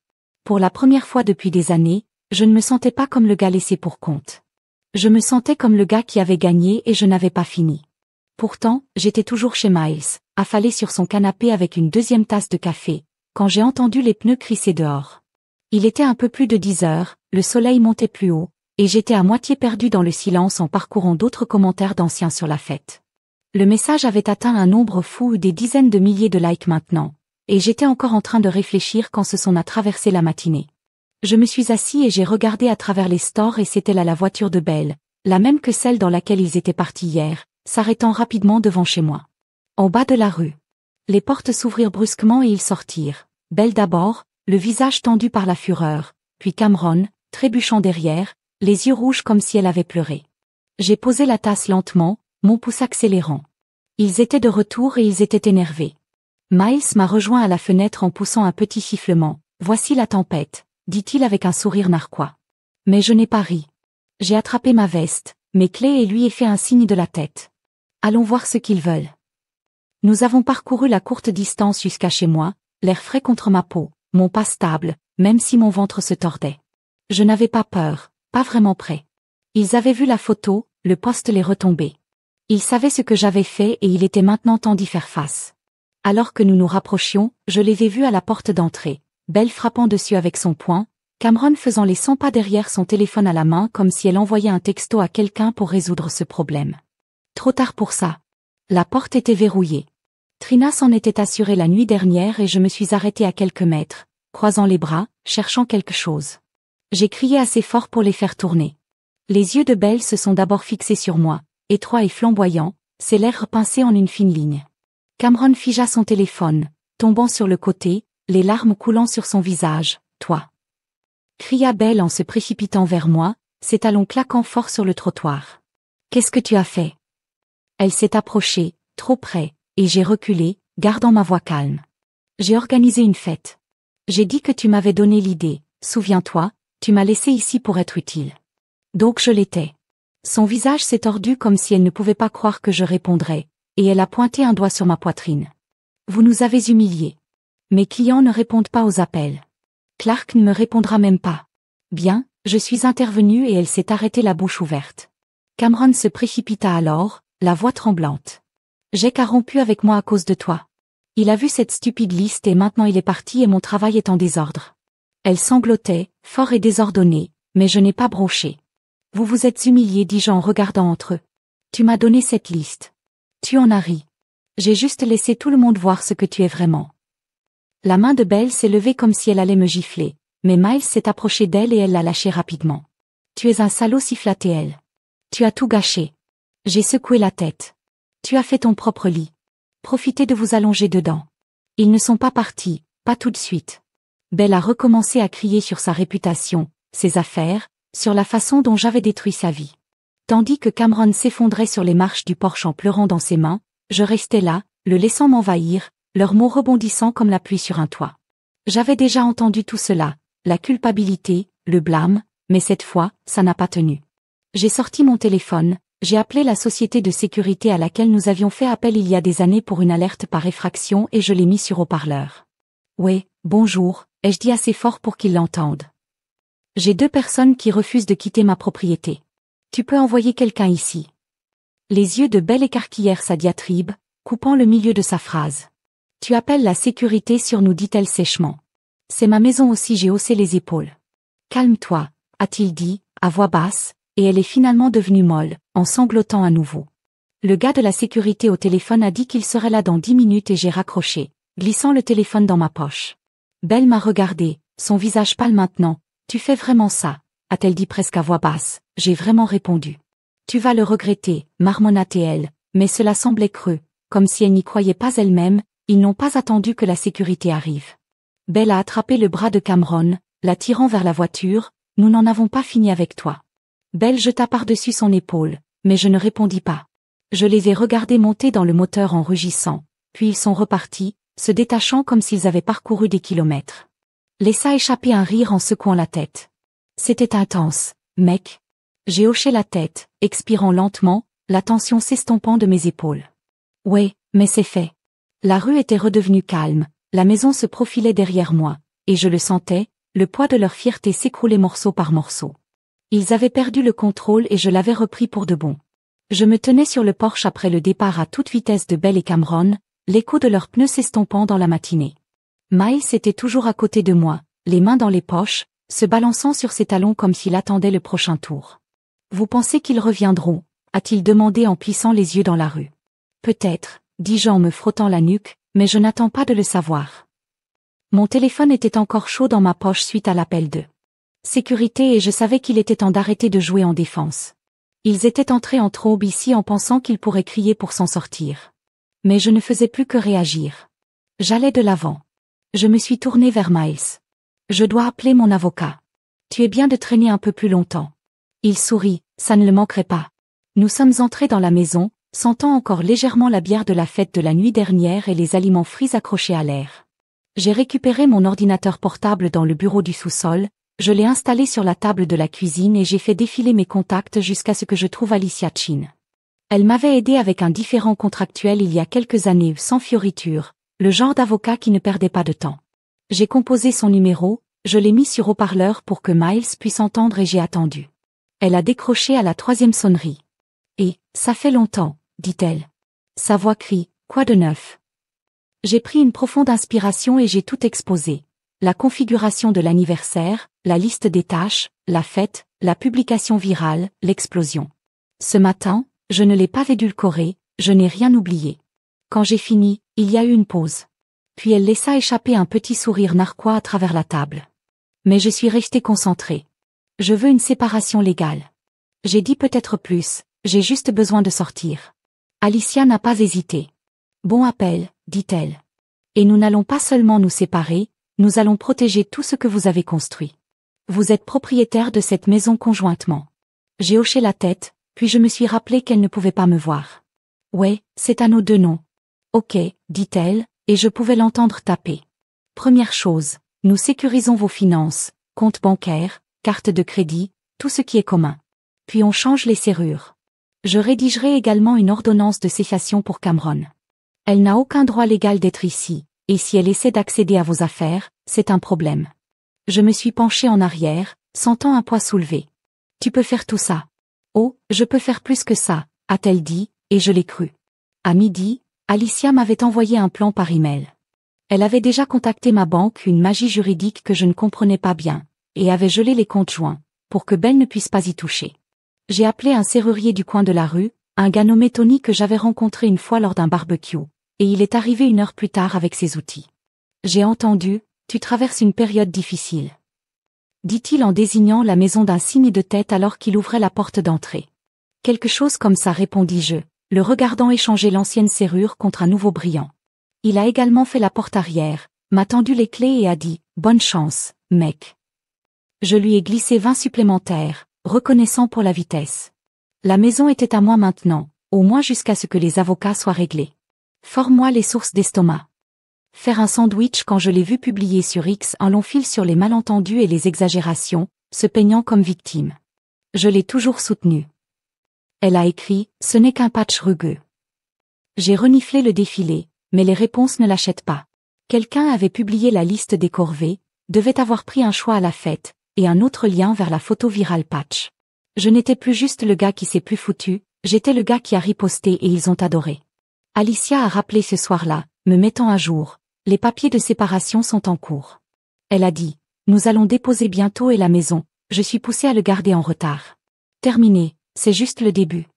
[SPEAKER 1] Pour la première fois depuis des années, je ne me sentais pas comme le gars laissé pour compte. Je me sentais comme le gars qui avait gagné et je n'avais pas fini. Pourtant, j'étais toujours chez Miles, affalé sur son canapé avec une deuxième tasse de café, quand j'ai entendu les pneus crisser dehors. Il était un peu plus de 10 heures, le soleil montait plus haut, et j'étais à moitié perdu dans le silence en parcourant d'autres commentaires d'anciens sur la fête. Le message avait atteint un nombre fou des dizaines de milliers de likes maintenant, et j'étais encore en train de réfléchir quand ce son a traversé la matinée. Je me suis assis et j'ai regardé à travers les stores et c'était là la voiture de Belle, la même que celle dans laquelle ils étaient partis hier, s'arrêtant rapidement devant chez moi. En bas de la rue. Les portes s'ouvrirent brusquement et ils sortirent. Belle d'abord, le visage tendu par la fureur, puis Cameron, trébuchant derrière, les yeux rouges comme si elle avait pleuré. J'ai posé la tasse lentement, mon pouce accélérant. Ils étaient de retour et ils étaient énervés. Miles m'a rejoint à la fenêtre en poussant un petit sifflement. « Voici la tempête », dit-il avec un sourire narquois. Mais je n'ai pas ri. J'ai attrapé ma veste, mes clés et lui ai fait un signe de la tête. Allons voir ce qu'ils veulent. Nous avons parcouru la courte distance jusqu'à chez moi, l'air frais contre ma peau, mon pas stable, même si mon ventre se tordait. Je n'avais pas peur, pas vraiment prêt. Ils avaient vu la photo, le poste les retombait. Ils savaient ce que j'avais fait et il était maintenant temps d'y faire face. Alors que nous nous rapprochions, je les ai vus à la porte d'entrée, Belle frappant dessus avec son poing, Cameron faisant les 100 pas derrière son téléphone à la main comme si elle envoyait un texto à quelqu'un pour résoudre ce problème. Trop tard pour ça. La porte était verrouillée. Trina s'en était assurée la nuit dernière et je me suis arrêtée à quelques mètres, croisant les bras, cherchant quelque chose. J'ai crié assez fort pour les faire tourner. Les yeux de Belle se sont d'abord fixés sur moi, étroits et flamboyants, ses lèvres pincées en une fine ligne. Cameron figea son téléphone, tombant sur le côté, les larmes coulant sur son visage. « Toi !» cria Belle en se précipitant vers moi, ses talons claquant fort sur le trottoir. « Qu'est-ce que tu as fait ?» Elle s'est approchée, trop près, et j'ai reculé, gardant ma voix calme. « J'ai organisé une fête. J'ai dit que tu m'avais donné l'idée, souviens-toi, tu m'as laissé ici pour être utile. Donc je l'étais. » Son visage s'est tordu comme si elle ne pouvait pas croire que je répondrais, et elle a pointé un doigt sur ma poitrine. « Vous nous avez humiliés. Mes clients ne répondent pas aux appels. Clark ne me répondra même pas. » Bien, je suis intervenue et elle s'est arrêtée la bouche ouverte. Cameron se précipita alors, la voix tremblante. « Jake a rompu avec moi à cause de toi. Il a vu cette stupide liste et maintenant il est parti et mon travail est en désordre. » Elle sanglotait, fort et désordonnée, mais je n'ai pas bronché. « Vous vous êtes humiliés, dis-je en regardant entre eux. Tu m'as donné cette liste. Tu en as ri. J'ai juste laissé tout le monde voir ce que tu es vraiment. » La main de Belle s'est levée comme si elle allait me gifler, mais Miles s'est approché d'elle et elle l'a lâché rapidement. « Tu es un salaud, siffla-t-elle. Tu as tout gâché. » J'ai secoué la tête. « Tu as fait ton propre lit. Profitez de vous allonger dedans. » Ils ne sont pas partis, pas tout de suite. Belle a recommencé à crier sur sa réputation, ses affaires, sur la façon dont j'avais détruit sa vie. Tandis que Cameron s'effondrait sur les marches du porche en pleurant dans ses mains, je restais là, le laissant m'envahir, leurs mots rebondissant comme la pluie sur un toit. J'avais déjà entendu tout cela, la culpabilité, le blâme, mais cette fois, ça n'a pas tenu. J'ai sorti mon téléphone, j'ai appelé la société de sécurité à laquelle nous avions fait appel il y a des années pour une alerte par effraction et je l'ai mis sur haut-parleur. « Ouais, bonjour », ai-je dit assez fort pour qu'ils l'entendent. « J'ai 2 personnes qui refusent de quitter ma propriété. Tu peux envoyer quelqu'un ici. » Les yeux de Belle écarquillèrent sa diatribe, coupant le milieu de sa phrase. « Tu appelles la sécurité sur nous, dit-elle sèchement. C'est ma maison aussi, j'ai haussé les épaules. »« Calme-toi », a-t-il dit, à voix basse, et elle est finalement devenue molle, en sanglotant à nouveau. Le gars de la sécurité au téléphone a dit qu'il serait là dans 10 minutes et j'ai raccroché, glissant le téléphone dans ma poche. Belle m'a regardé, son visage pâle maintenant. « Tu fais vraiment ça ?» a-t-elle dit presque à voix basse. J'ai vraiment répondu. « Tu vas le regretter », marmonna-t-elle, mais cela semblait creux, comme si elle n'y croyait pas elle-même. Ils n'ont pas attendu que la sécurité arrive. Belle a attrapé le bras de Cameron, l'attirant vers la voiture. Nous n'en avons pas fini avec toi. Belle jeta par-dessus son épaule, mais je ne répondis pas. Je les ai regardés monter dans le moteur en rugissant, puis ils sont repartis, se détachant comme s'ils avaient parcouru des kilomètres. Laissa échapper un rire en secouant la tête. C'était intense, mec. J'ai hoché la tête, expirant lentement, la tension s'estompant de mes épaules. Ouais, mais c'est fait. La rue était redevenue calme, la maison se profilait derrière moi, et je le sentais, le poids de leur fierté s'écroulait morceau par morceau. Ils avaient perdu le contrôle et je l'avais repris pour de bon. Je me tenais sur le porche après le départ à toute vitesse de Belle et Cameron, l'écho de leurs pneus s'estompant dans la matinée. Miles était toujours à côté de moi, les mains dans les poches, se balançant sur ses talons comme s'il attendait le prochain tour. « Vous pensez qu'ils reviendront ?» a-t-il demandé en plissant les yeux dans la rue. « Peut-être, » dis-je en me frottant la nuque, mais je n'attends pas de le savoir. Mon téléphone était encore chaud dans ma poche suite à l'appel de sécurité et je savais qu'il était temps d'arrêter de jouer en défense. Ils étaient entrés en trombe ici en pensant qu'ils pourraient crier pour s'en sortir. Mais je ne faisais plus que réagir. J'allais de l'avant. Je me suis tournée vers Miles. Je dois appeler mon avocat. Tu es bien de traîner un peu plus longtemps. Il sourit, ça ne le manquerait pas. Nous sommes entrés dans la maison, sentant encore légèrement la bière de la fête de la nuit dernière et les aliments frits accrochés à l'air. J'ai récupéré mon ordinateur portable dans le bureau du sous-sol, je l'ai installé sur la table de la cuisine et j'ai fait défiler mes contacts jusqu'à ce que je trouve Alicia Chin. Elle m'avait aidé avec un différend contractuel il y a quelques années sans fioriture, le genre d'avocat qui ne perdait pas de temps. J'ai composé son numéro, je l'ai mis sur haut-parleur pour que Miles puisse entendre et j'ai attendu. Elle a décroché à la 3e sonnerie. « Et, ça fait longtemps », dit-elle. Sa voix crie, « Quoi de neuf ?» J'ai pris une profonde inspiration et j'ai tout exposé. La configuration de l'anniversaire, la liste des tâches, la fête, la publication virale, l'explosion. Ce matin, je ne l'ai pas édulcoré, je n'ai rien oublié. Quand j'ai fini, il y a eu une pause. Puis elle laissa échapper un petit sourire narquois à travers la table. Mais je suis restée concentrée. Je veux une séparation légale. J'ai dit peut-être plus, j'ai juste besoin de sortir. Alicia n'a pas hésité. Bon appel, dit-elle. Et nous n'allons pas seulement nous séparer, nous allons protéger tout ce que vous avez construit. Vous êtes propriétaire de cette maison conjointement. J'ai hoché la tête, puis je me suis rappelé qu'elle ne pouvait pas me voir. Ouais, c'est à nos deux noms. Ok, dit-elle, et je pouvais l'entendre taper. Première chose, nous sécurisons vos finances, compte bancaire, carte de crédit, tout ce qui est commun. Puis on change les serrures. Je rédigerai également une ordonnance de cessation pour Cameron. Elle n'a aucun droit légal d'être ici, et si elle essaie d'accéder à vos affaires, c'est un problème. Je me suis penchée en arrière, sentant un poids soulevé. Tu peux faire tout ça. Oh, je peux faire plus que ça, a-t-elle dit, et je l'ai cru. À midi, Alicia m'avait envoyé un plan par email. Elle avait déjà contacté ma banque, une magie juridique que je ne comprenais pas bien, et avait gelé les comptes joints, pour que Belle ne puisse pas y toucher. J'ai appelé un serrurier du coin de la rue, un gars nommé Tony que j'avais rencontré une fois lors d'un barbecue, et il est arrivé 1 heure plus tard avec ses outils. J'ai entendu, tu traverses une période difficile. Dit-il en désignant la maison d'un signe de tête alors qu'il ouvrait la porte d'entrée. Quelque chose comme ça, répondis-je, le regardant échanger l'ancienne serrure contre un nouveau brillant. Il a également fait la porte arrière, m'a tendu les clés et a dit, bonne chance, mec. Je lui ai glissé 20 supplémentaires, reconnaissant pour la vitesse. La maison était à moi maintenant, au moins jusqu'à ce que les avocats soient réglés. Forme-moi les sources d'estomac. Faire un sandwich quand je l'ai vu publier sur X un long fil sur les malentendus et les exagérations, se peignant comme victime. Je l'ai toujours soutenue. Elle a écrit, ce n'est qu'un patch rugueux. J'ai reniflé le défilé, mais les réponses ne l'achètent pas. Quelqu'un avait publié la liste des corvées, devait avoir pris un choix à la fête, et un autre lien vers la photo virale patch. Je n'étais plus juste le gars qui s'est plus foutu, j'étais le gars qui a riposté et ils ont adoré. Alicia a rappelé ce soir-là, me mettant à jour, les papiers de séparation sont en cours. Elle a dit, nous allons déposer bientôt et la maison, je suis poussée à le garder en retard. Terminé, c'est juste le début.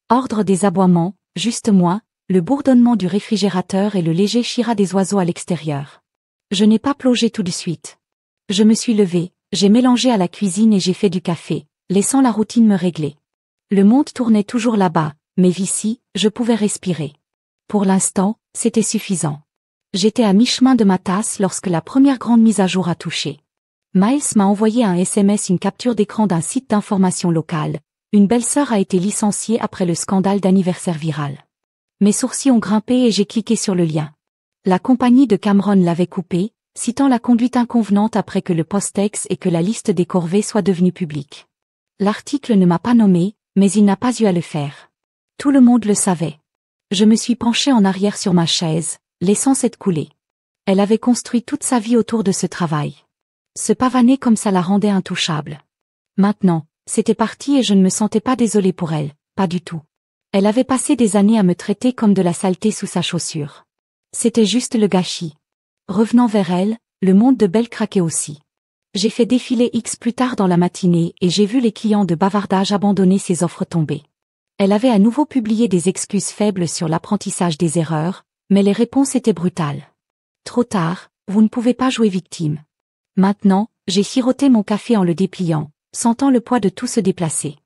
[SPEAKER 1] Ordre des aboiements, juste moi, le bourdonnement du réfrigérateur et le léger chirat des oiseaux à l'extérieur. Je n'ai pas plongé tout de suite. Je me suis levée, j'ai mélangé à la cuisine et j'ai fait du café, laissant la routine me régler. Le monde tournait toujours là-bas, mais ici, je pouvais respirer. Pour l'instant, c'était suffisant. J'étais à mi-chemin de ma tasse lorsque la première grande mise à jour a touché. Miles m'a envoyé un SMS, une capture d'écran d'un site d'information local. Une belle-sœur a été licenciée après le scandale d'anniversaire viral. Mes sourcils ont grimpé et j'ai cliqué sur le lien. La compagnie de Cameron l'avait coupé, citant la conduite inconvenante après que le post-ex et que la liste des corvées soit devenue publique. L'article ne m'a pas nommé, mais il n'a pas eu à le faire. Tout le monde le savait. Je me suis penchée en arrière sur ma chaise, laissant cette couler. Elle avait construit toute sa vie autour de ce travail. Se pavaner comme ça la rendait intouchable. Maintenant, c'était parti et je ne me sentais pas désolée pour elle, pas du tout. Elle avait passé des années à me traiter comme de la saleté sous sa chaussure. C'était juste le gâchis. Revenant vers elle, le monde de Belle craquait aussi. J'ai fait défiler X plus tard dans la matinée et j'ai vu les clients de bavardage abandonner ses offres tomber. Elle avait à nouveau publié des excuses faibles sur l'apprentissage des erreurs, mais les réponses étaient brutales. Trop tard, vous ne pouvez pas jouer victime. Maintenant, j'ai siroté mon café en le dépliant, sentant le poids de tout se déplacer.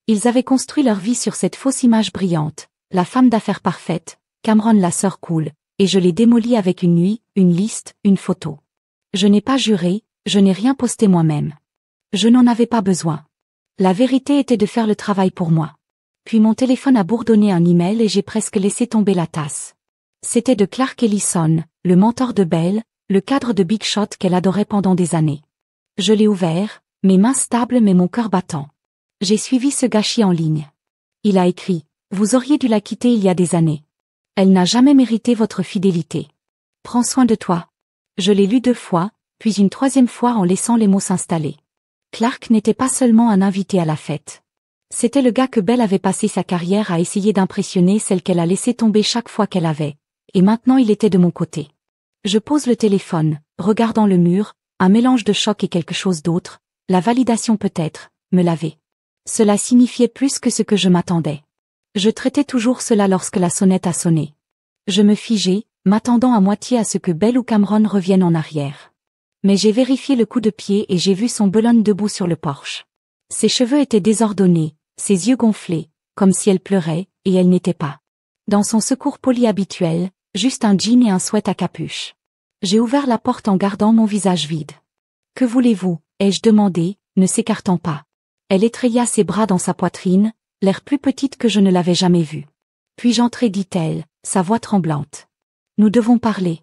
[SPEAKER 1] Ils avaient construit leur vie sur cette fausse image brillante, la femme d'affaires parfaite, Cameron la sœur cool, et je l'ai démolie avec une nuit, une liste, une photo. Je n'ai pas juré, je n'ai rien posté moi-même. Je n'en avais pas besoin. La vérité était de faire le travail pour moi. Puis mon téléphone a bourdonné un email et j'ai presque laissé tomber la tasse. C'était de Clark Ellison, le mentor de Belle, le cadre de Big Shot qu'elle adorait pendant des années. Je l'ai ouvert, mes mains stables mais mon cœur battant. J'ai suivi ce gâchis en ligne. Il a écrit « Vous auriez dû la quitter il y a des années. Elle n'a jamais mérité votre fidélité. Prends soin de toi. » Je l'ai lu 2 fois, puis une 3e fois en laissant les mots s'installer. Clark n'était pas seulement un invité à la fête. C'était le gars que Belle avait passé sa carrière à essayer d'impressionner, celle qu'elle a laissé tomber chaque fois qu'elle avait. Et maintenant il était de mon côté. Je pose le téléphone, regardant le mur, un mélange de choc et quelque chose d'autre, la validation peut-être, me laver. Cela signifiait plus que ce que je m'attendais. Je traitais toujours cela lorsque la sonnette a sonné. Je me figeais, m'attendant à moitié à ce que Belle ou Cameron reviennent en arrière. Mais j'ai vérifié le coup de pied et j'ai vu son Boulogne debout sur le porche. Ses cheveux étaient désordonnés, ses yeux gonflés, comme si elle pleurait, et elle n'était pas dans son secours poli habituel, juste un jean et un sweat à capuche. J'ai ouvert la porte en gardant mon visage vide. « Que voulez-vous » ai-je demandé, ne s'écartant pas. Elle étraya ses bras dans sa poitrine, l'air plus petite que je ne l'avais jamais vue. « Puis-je entrer » dit-elle, sa voix tremblante. « Nous devons parler. »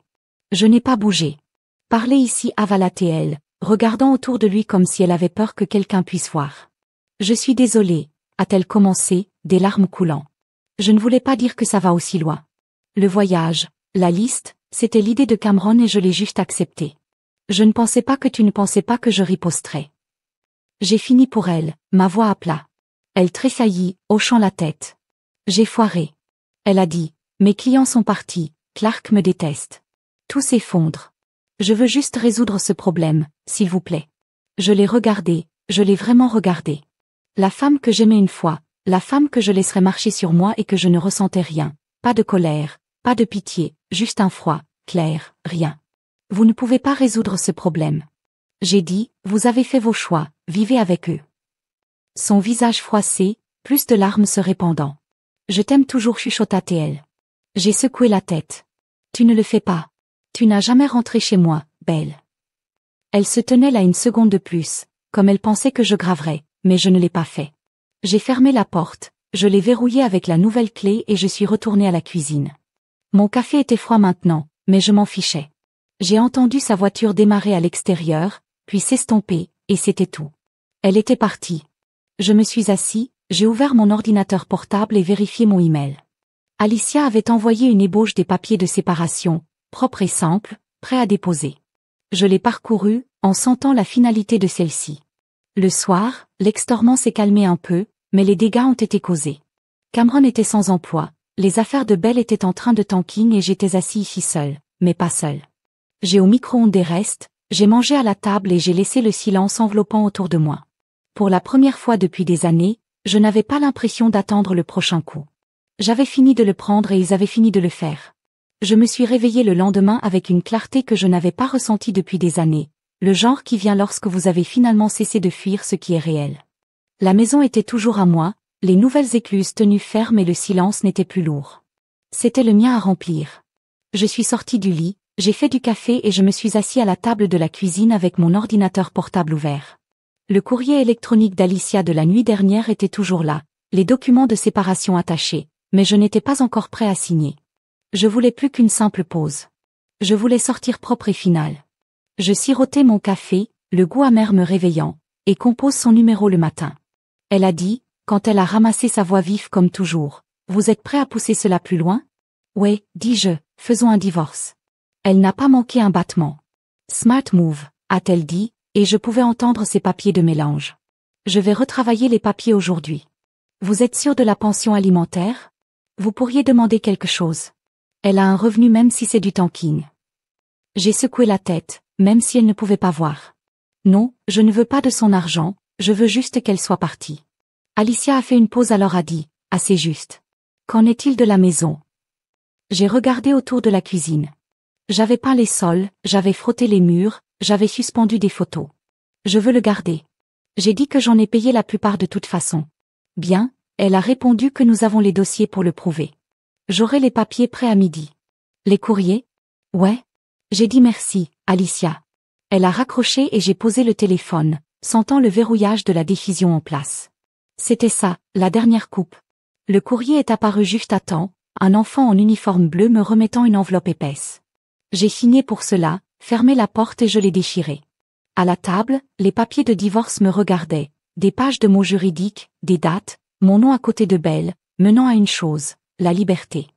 [SPEAKER 1] Je n'ai pas bougé. « Parler ici » avala-t-elle, regardant autour de lui comme si elle avait peur que quelqu'un puisse voir. « Je suis désolée » a-t-elle commencé, des larmes coulant. « Je ne voulais pas dire que ça va aussi loin. Le voyage, la liste, c'était l'idée de Cameron et je l'ai juste acceptée. Je ne pensais pas que tu ne pensais pas que je riposterais. » J'ai fini pour elle, ma voix à plat. Elle tressaillit, hochant la tête. « J'ai foiré. » Elle a dit. « Mes clients sont partis, Clark me déteste. Tout s'effondre. Je veux juste résoudre ce problème, s'il vous plaît. » Je l'ai regardée, je l'ai vraiment regardée. La femme que j'aimais une fois, la femme que je laisserais marcher sur moi et que je ne ressentais rien, pas de colère, pas de pitié, juste un froid, clair, rien. « Vous ne pouvez pas résoudre ce problème. » J'ai dit, « Vous avez fait vos choix, vivez avec eux. » Son visage froissé, plus de larmes se répandant. « Je t'aime toujours » chuchota-t-elle. J'ai secoué la tête. « Tu ne le fais pas. Tu n'as jamais rentré chez moi, Belle. » Elle se tenait là une seconde de plus, comme elle pensait que je graverais, mais je ne l'ai pas fait. J'ai fermé la porte, je l'ai verrouillée avec la nouvelle clé et je suis retournée à la cuisine. Mon café était froid maintenant, mais je m'en fichais. J'ai entendu sa voiture démarrer à l'extérieur, puis s'estomper, et c'était tout. Elle était partie. Je me suis assis, j'ai ouvert mon ordinateur portable et vérifié mon email. Alicia avait envoyé une ébauche des papiers de séparation, propre et simple, prêt à déposer. Je l'ai parcouru, en sentant la finalité de celle-ci. Le soir, l'extormant s'est calmé un peu, mais les dégâts ont été causés. Cameron était sans emploi, les affaires de Belle étaient en train de tanking et j'étais assis ici seul, mais pas seul. J'ai au micro-ondes des restes, j'ai mangé à la table et j'ai laissé le silence enveloppant autour de moi. Pour la première fois depuis des années, je n'avais pas l'impression d'attendre le prochain coup. J'avais fini de le prendre et ils avaient fini de le faire. Je me suis réveillée le lendemain avec une clarté que je n'avais pas ressentie depuis des années, le genre qui vient lorsque vous avez finalement cessé de fuir ce qui est réel. La maison était toujours à moi, les nouvelles écluses tenues fermes et le silence n'était plus lourd. C'était le mien à remplir. Je suis sortie du lit, J'ai fait du café et je me suis assis à la table de la cuisine avec mon ordinateur portable ouvert. Le courrier électronique d'Alicia de la nuit dernière était toujours là, les documents de séparation attachés, mais je n'étais pas encore prêt à signer. Je voulais plus qu'une simple pause. Je voulais sortir propre et finale. Je sirotais mon café, le goût amer me réveillant, et compose son numéro le matin. Elle a dit, quand elle a ramassé sa voix vive comme toujours, « Vous êtes prêt à pousser cela plus loin ?» « Ouais, dis-je, faisons un divorce. » Elle n'a pas manqué un battement. « Smart move », a-t-elle dit, et je pouvais entendre ses papiers de mélange. « Je vais retravailler les papiers aujourd'hui. » « Vous êtes sûr de la pension alimentaire ? Vous pourriez demander quelque chose. Elle a un revenu même si c'est du tanking. » J'ai secoué la tête, même si elle ne pouvait pas voir. « Non, je ne veux pas de son argent, je veux juste qu'elle soit partie. » Alicia a fait une pause alors a dit, « Assez juste. Qu'en est-il de la maison ?» J'ai regardé autour de la cuisine. J'avais peint les sols, j'avais frotté les murs, j'avais suspendu des photos. Je veux le garder. J'ai dit que j'en ai payé la plupart de toute façon. Bien, elle a répondu que nous avons les dossiers pour le prouver. J'aurai les papiers prêts à midi. Les courriers ? Ouais. J'ai dit merci, Alicia. Elle a raccroché et j'ai posé le téléphone, sentant le verrouillage de la décision en place. C'était ça, la dernière coupe. Le courrier est apparu juste à temps, un enfant en uniforme bleu me remettant une enveloppe épaisse. J'ai signé pour cela, fermé la porte et je l'ai déchiré. À la table, les papiers de divorce me regardaient, des pages de mots juridiques, des dates, mon nom à côté de Belle, menant à une chose, la liberté.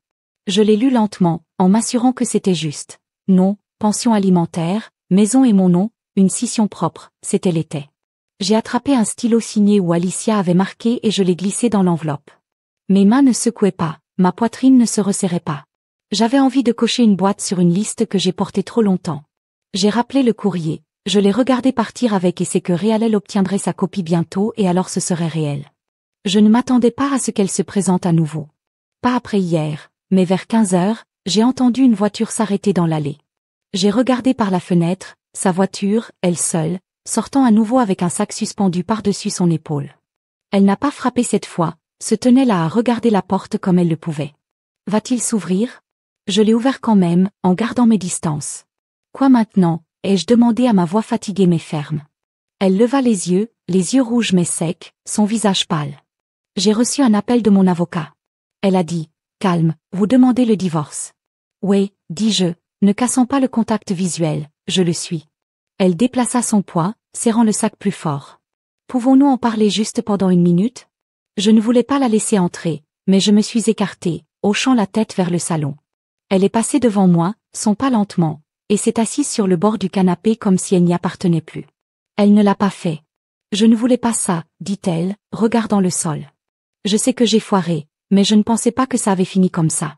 [SPEAKER 1] Je l'ai lu lentement, en m'assurant que c'était juste. Nom, pension alimentaire, maison et mon nom, une scission propre, c'était l'était. J'ai attrapé un stylo signé où Alicia avait marqué et je l'ai glissé dans l'enveloppe. Mes mains ne secouaient pas, ma poitrine ne se resserrait pas. J'avais envie de cocher une boîte sur une liste que j'ai portée trop longtemps. J'ai rappelé le courrier, je l'ai regardé partir avec et c'est que Réalelle obtiendrait sa copie bientôt et alors ce serait réel. Je ne m'attendais pas à ce qu'elle se présente à nouveau. Pas après hier, mais vers 15 heures, j'ai entendu une voiture s'arrêter dans l'allée. J'ai regardé par la fenêtre, sa voiture, elle seule, sortant à nouveau avec un sac suspendu par-dessus son épaule. Elle n'a pas frappé cette fois, se tenait là à regarder la porte comme elle le pouvait. Va-t-il s'ouvrir ? Je l'ai ouvert quand même, en gardant mes distances. Quoi maintenant ? Ai-je demandé à ma voix fatiguée mais ferme. Elle leva les yeux rouges mais secs, son visage pâle. J'ai reçu un appel de mon avocat. Elle a dit, calme, vous demandez le divorce. Oui, dis-je, ne cassons pas le contact visuel, je le suis. Elle déplaça son poids, serrant le sac plus fort. Pouvons-nous en parler juste pendant une minute ? Je ne voulais pas la laisser entrer, mais je me suis écartée, hochant la tête vers le salon. Elle est passée devant moi, son pas lentement, et s'est assise sur le bord du canapé comme si elle n'y appartenait plus. Elle ne l'a pas fait. Je ne voulais pas ça, dit-elle, regardant le sol. Je sais que j'ai foiré, mais je ne pensais pas que ça avait fini comme ça.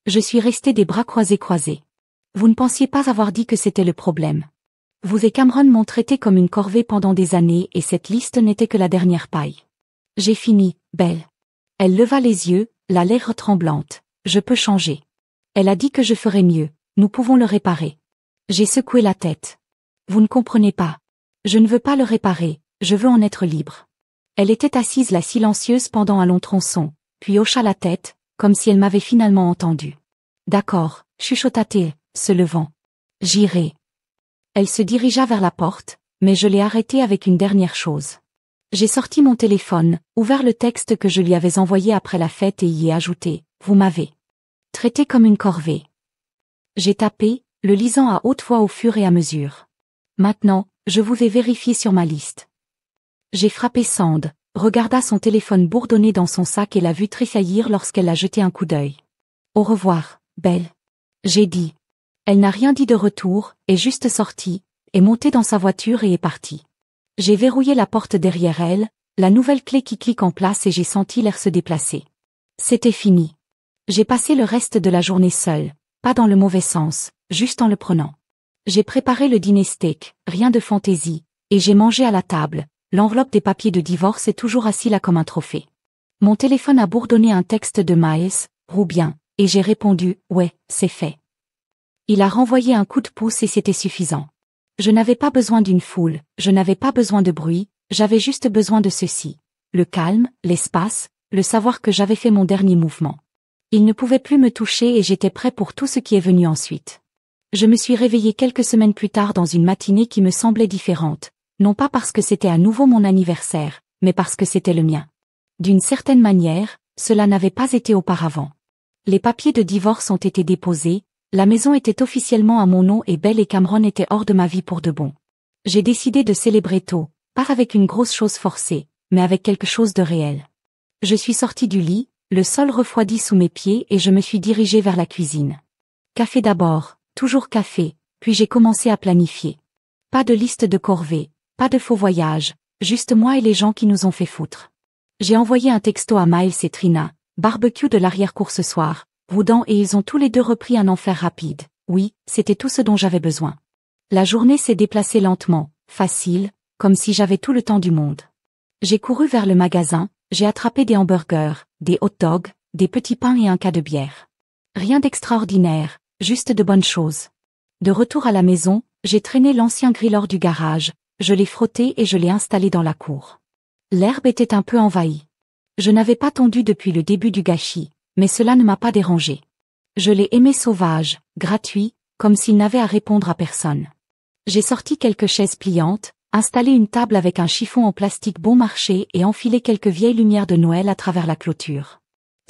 [SPEAKER 1] Je suis restée des bras croisés. Vous ne pensiez pas avoir dit que c'était le problème. Vous et Cameron m'ont traité comme une corvée pendant des années et cette liste n'était que la dernière paille. J'ai fini, Belle. Elle leva les yeux, la lèvre tremblante. Je peux changer. Elle a dit que je ferais mieux, nous pouvons le réparer. J'ai secoué la tête. Vous ne comprenez pas. Je ne veux pas le réparer, je veux en être libre. Elle était assise là silencieuse pendant un long tronçon, puis hocha la tête, comme si elle m'avait finalement entendu. D'accord, chuchota-t-elle, se levant. J'irai. Elle se dirigea vers la porte, mais je l'ai arrêtée avec une dernière chose. J'ai sorti mon téléphone, ouvert le texte que je lui avais envoyé après la fête et y ai ajouté, vous m'avez traité comme une corvée. J'ai tapé, le lisant à haute voix au fur et à mesure. Maintenant, je vous ai vérifié sur ma liste. J'ai frappé Sand, regarda son téléphone bourdonner dans son sac et l'a vu tressaillir lorsqu'elle a jeté un coup d'œil. Au revoir, Belle. J'ai dit. Elle n'a rien dit de retour, est juste sortie, est montée dans sa voiture et est partie. J'ai verrouillé la porte derrière elle, la nouvelle clé qui clique en place et j'ai senti l'air se déplacer. C'était fini. J'ai passé le reste de la journée seule, pas dans le mauvais sens, juste en le prenant. J'ai préparé le dîner steak, rien de fantaisie, et j'ai mangé à la table, l'enveloppe des papiers de divorce est toujours assise là comme un trophée. Mon téléphone a bourdonné un texte de Miles, Roubien, et j'ai répondu, ouais, c'est fait. Il a renvoyé un coup de pouce et c'était suffisant. Je n'avais pas besoin d'une foule, je n'avais pas besoin de bruit, j'avais juste besoin de ceci. Le calme, l'espace, le savoir que j'avais fait mon dernier mouvement. Il ne pouvait plus me toucher et j'étais prêt pour tout ce qui est venu ensuite. Je me suis réveillée quelques semaines plus tard dans une matinée qui me semblait différente, non pas parce que c'était à nouveau mon anniversaire, mais parce que c'était le mien. D'une certaine manière, cela n'avait pas été auparavant. Les papiers de divorce ont été déposés, la maison était officiellement à mon nom et Belle et Cameron étaient hors de ma vie pour de bon. J'ai décidé de célébrer tôt, pas avec une grosse chose forcée, mais avec quelque chose de réel. Je suis sortie du lit, le sol refroidi sous mes pieds et je me suis dirigée vers la cuisine. Café d'abord, toujours café, puis j'ai commencé à planifier. Pas de liste de corvées, pas de faux voyages, juste moi et les gens qui nous ont fait foutre. J'ai envoyé un texto à Miles et Trina, barbecue de l'arrière-cour ce soir, roudant et ils ont tous les deux repris un enfer rapide. Oui, c'était tout ce dont j'avais besoin. La journée s'est déplacée lentement, facile, comme si j'avais tout le temps du monde. J'ai couru vers le magasin, j'ai attrapé des hamburgers, des hot dogs, des petits pains et un cas de bière. Rien d'extraordinaire, juste de bonnes choses. De retour à la maison, j'ai traîné l'ancien grilleur du garage, je l'ai frotté et je l'ai installé dans la cour. L'herbe était un peu envahie. Je n'avais pas tondu depuis le début du gâchis, mais cela ne m'a pas dérangé. Je l'ai aimé sauvage, gratuit, comme s'il n'avait à répondre à personne. J'ai sorti quelques chaises pliantes, installé une table avec un chiffon en plastique bon marché et enfilé quelques vieilles lumières de Noël à travers la clôture.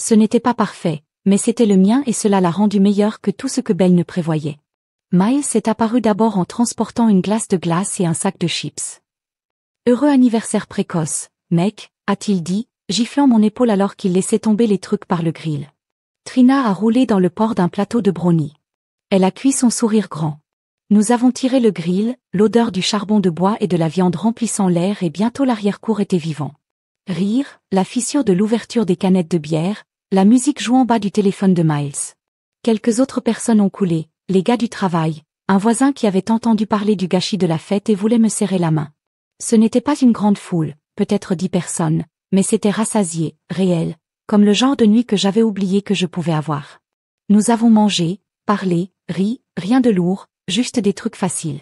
[SPEAKER 1] Ce n'était pas parfait, mais c'était le mien et cela l'a rendu meilleur que tout ce que Belle ne prévoyait. Miles est apparu d'abord en transportant une glace de glace et un sac de chips. « Heureux anniversaire précoce, mec », a-t-il dit, giflant mon épaule alors qu'il laissait tomber les trucs par le grill. Trina a roulé dans le porc d'un plateau de brownie. Elle a cuit son sourire grand. Nous avons tiré le grill, l'odeur du charbon de bois et de la viande remplissant l'air et bientôt l'arrière-cour était vivant. Rire, la fissure de l'ouverture des canettes de bière, la musique jouant bas du téléphone de Miles. Quelques autres personnes ont coulé, les gars du travail, un voisin qui avait entendu parler du gâchis de la fête et voulait me serrer la main. Ce n'était pas une grande foule, peut-être 10 personnes, mais c'était rassasié, réel, comme le genre de nuit que j'avais oublié que je pouvais avoir. Nous avons mangé, parlé, ri, rien de lourd, juste des trucs faciles.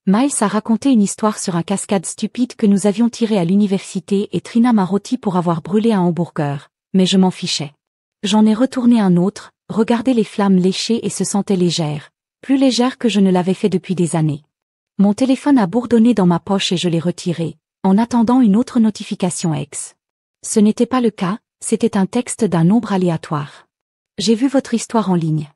[SPEAKER 1] Miles a raconté une histoire sur un cascade stupide que nous avions tiré à l'université et Trina m'a rôti pour avoir brûlé un hamburger, mais je m'en fichais. J'en ai retourné un autre, regardé les flammes lécher et se sentait légère, plus légère que je ne l'avais fait depuis des années. Mon téléphone a bourdonné dans ma poche et je l'ai retiré, en attendant une autre notification ex. Ce n'était pas le cas, c'était un texte d'un nombre aléatoire. J'ai vu votre histoire en ligne.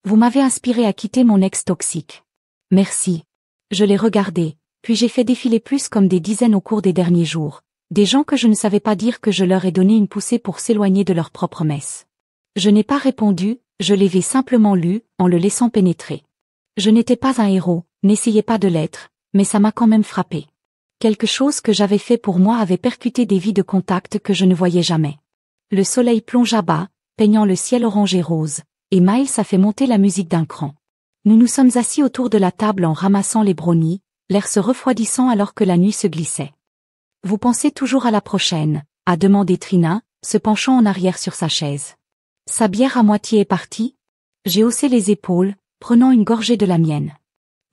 [SPEAKER 1] Vous m'avez inspiré à quitter mon ex toxique. Merci. Je l'ai regardé, puis j'ai fait défiler plus comme des dizaines au cours des derniers jours, des gens que je ne savais pas dire que je leur ai donné une poussée pour s'éloigner de leur propre messe. Je n'ai pas répondu, je l'avais simplement lu, en le laissant pénétrer. Je n'étais pas un héros, n'essayez pas de l'être, mais ça m'a quand même frappé. Quelque chose que j'avais fait pour moi avait percuté des vies de contact que je ne voyais jamais. Le soleil plongea bas, peignant le ciel orange et rose, et Miles a fait monter la musique d'un cran. Nous nous sommes assis autour de la table en ramassant les brownies, l'air se refroidissant alors que la nuit se glissait. « Vous pensez toujours à la prochaine ?» a demandé Trina, se penchant en arrière sur sa chaise. Sa bière à moitié est partie? J'ai haussé les épaules, prenant une gorgée de la mienne.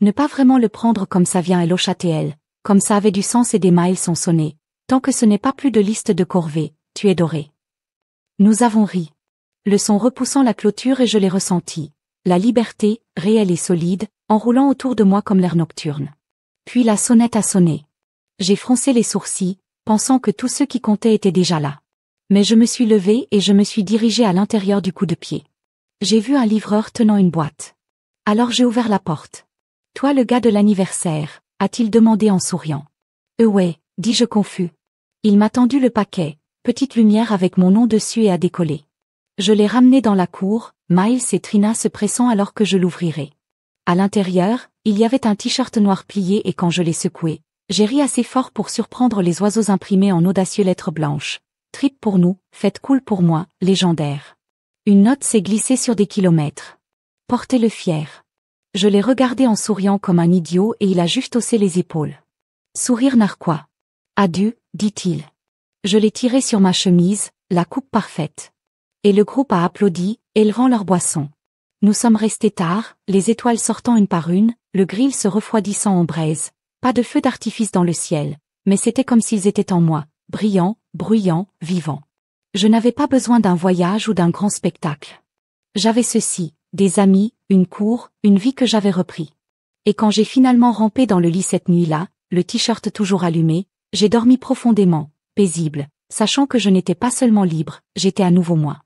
[SPEAKER 1] Ne pas vraiment le prendre comme ça vient et l'OCHATL, comme ça avait du sens et des miles sont sonnés. Tant que ce n'est pas plus de liste de corvées, tu es doré. Nous avons ri. Le son repoussant la clôture et je l'ai ressenti. La liberté, réelle et solide, enroulant autour de moi comme l'air nocturne. Puis la sonnette a sonné. J'ai froncé les sourcils, pensant que tous ceux qui comptaient étaient déjà là. Mais je me suis levée et je me suis dirigée à l'intérieur du coup de pied. J'ai vu un livreur tenant une boîte. Alors j'ai ouvert la porte. « Toi le gars de l'anniversaire ?» a-t-il demandé en souriant. « Ouais », dis-je confus. Il m'a tendu le paquet, petite lumière avec mon nom dessus et a décollé. Je l'ai ramené dans la cour, Miles et Trina se pressant alors que je l'ouvrirais. À l'intérieur, il y avait un t-shirt noir plié et quand je l'ai secoué, j'ai ri assez fort pour surprendre les oiseaux imprimés en audacieux lettres blanches. Trip pour nous, faites cool pour moi, légendaire. Une note s'est glissée sur des kilomètres. Portez-le fier. Je l'ai regardé en souriant comme un idiot et il a juste haussé les épaules. Sourire narquois. Adieu, dit-il. Je l'ai tiré sur ma chemise, la coupe parfaite. Et le groupe a applaudi, élevant leur boisson. Nous sommes restés tard, les étoiles sortant une par une, le grill se refroidissant en braise. Pas de feu d'artifice dans le ciel, mais c'était comme s'ils étaient en moi, brillants, bruyants, vivants. Je n'avais pas besoin d'un voyage ou d'un grand spectacle. J'avais ceci, des amis, Une cour, une vie que j'avais repris. Et quand j'ai finalement rampé dans le lit cette nuit-là, le t-shirt toujours allumé, j'ai dormi profondément, paisible, sachant que je n'étais pas seulement libre, j'étais à nouveau moi.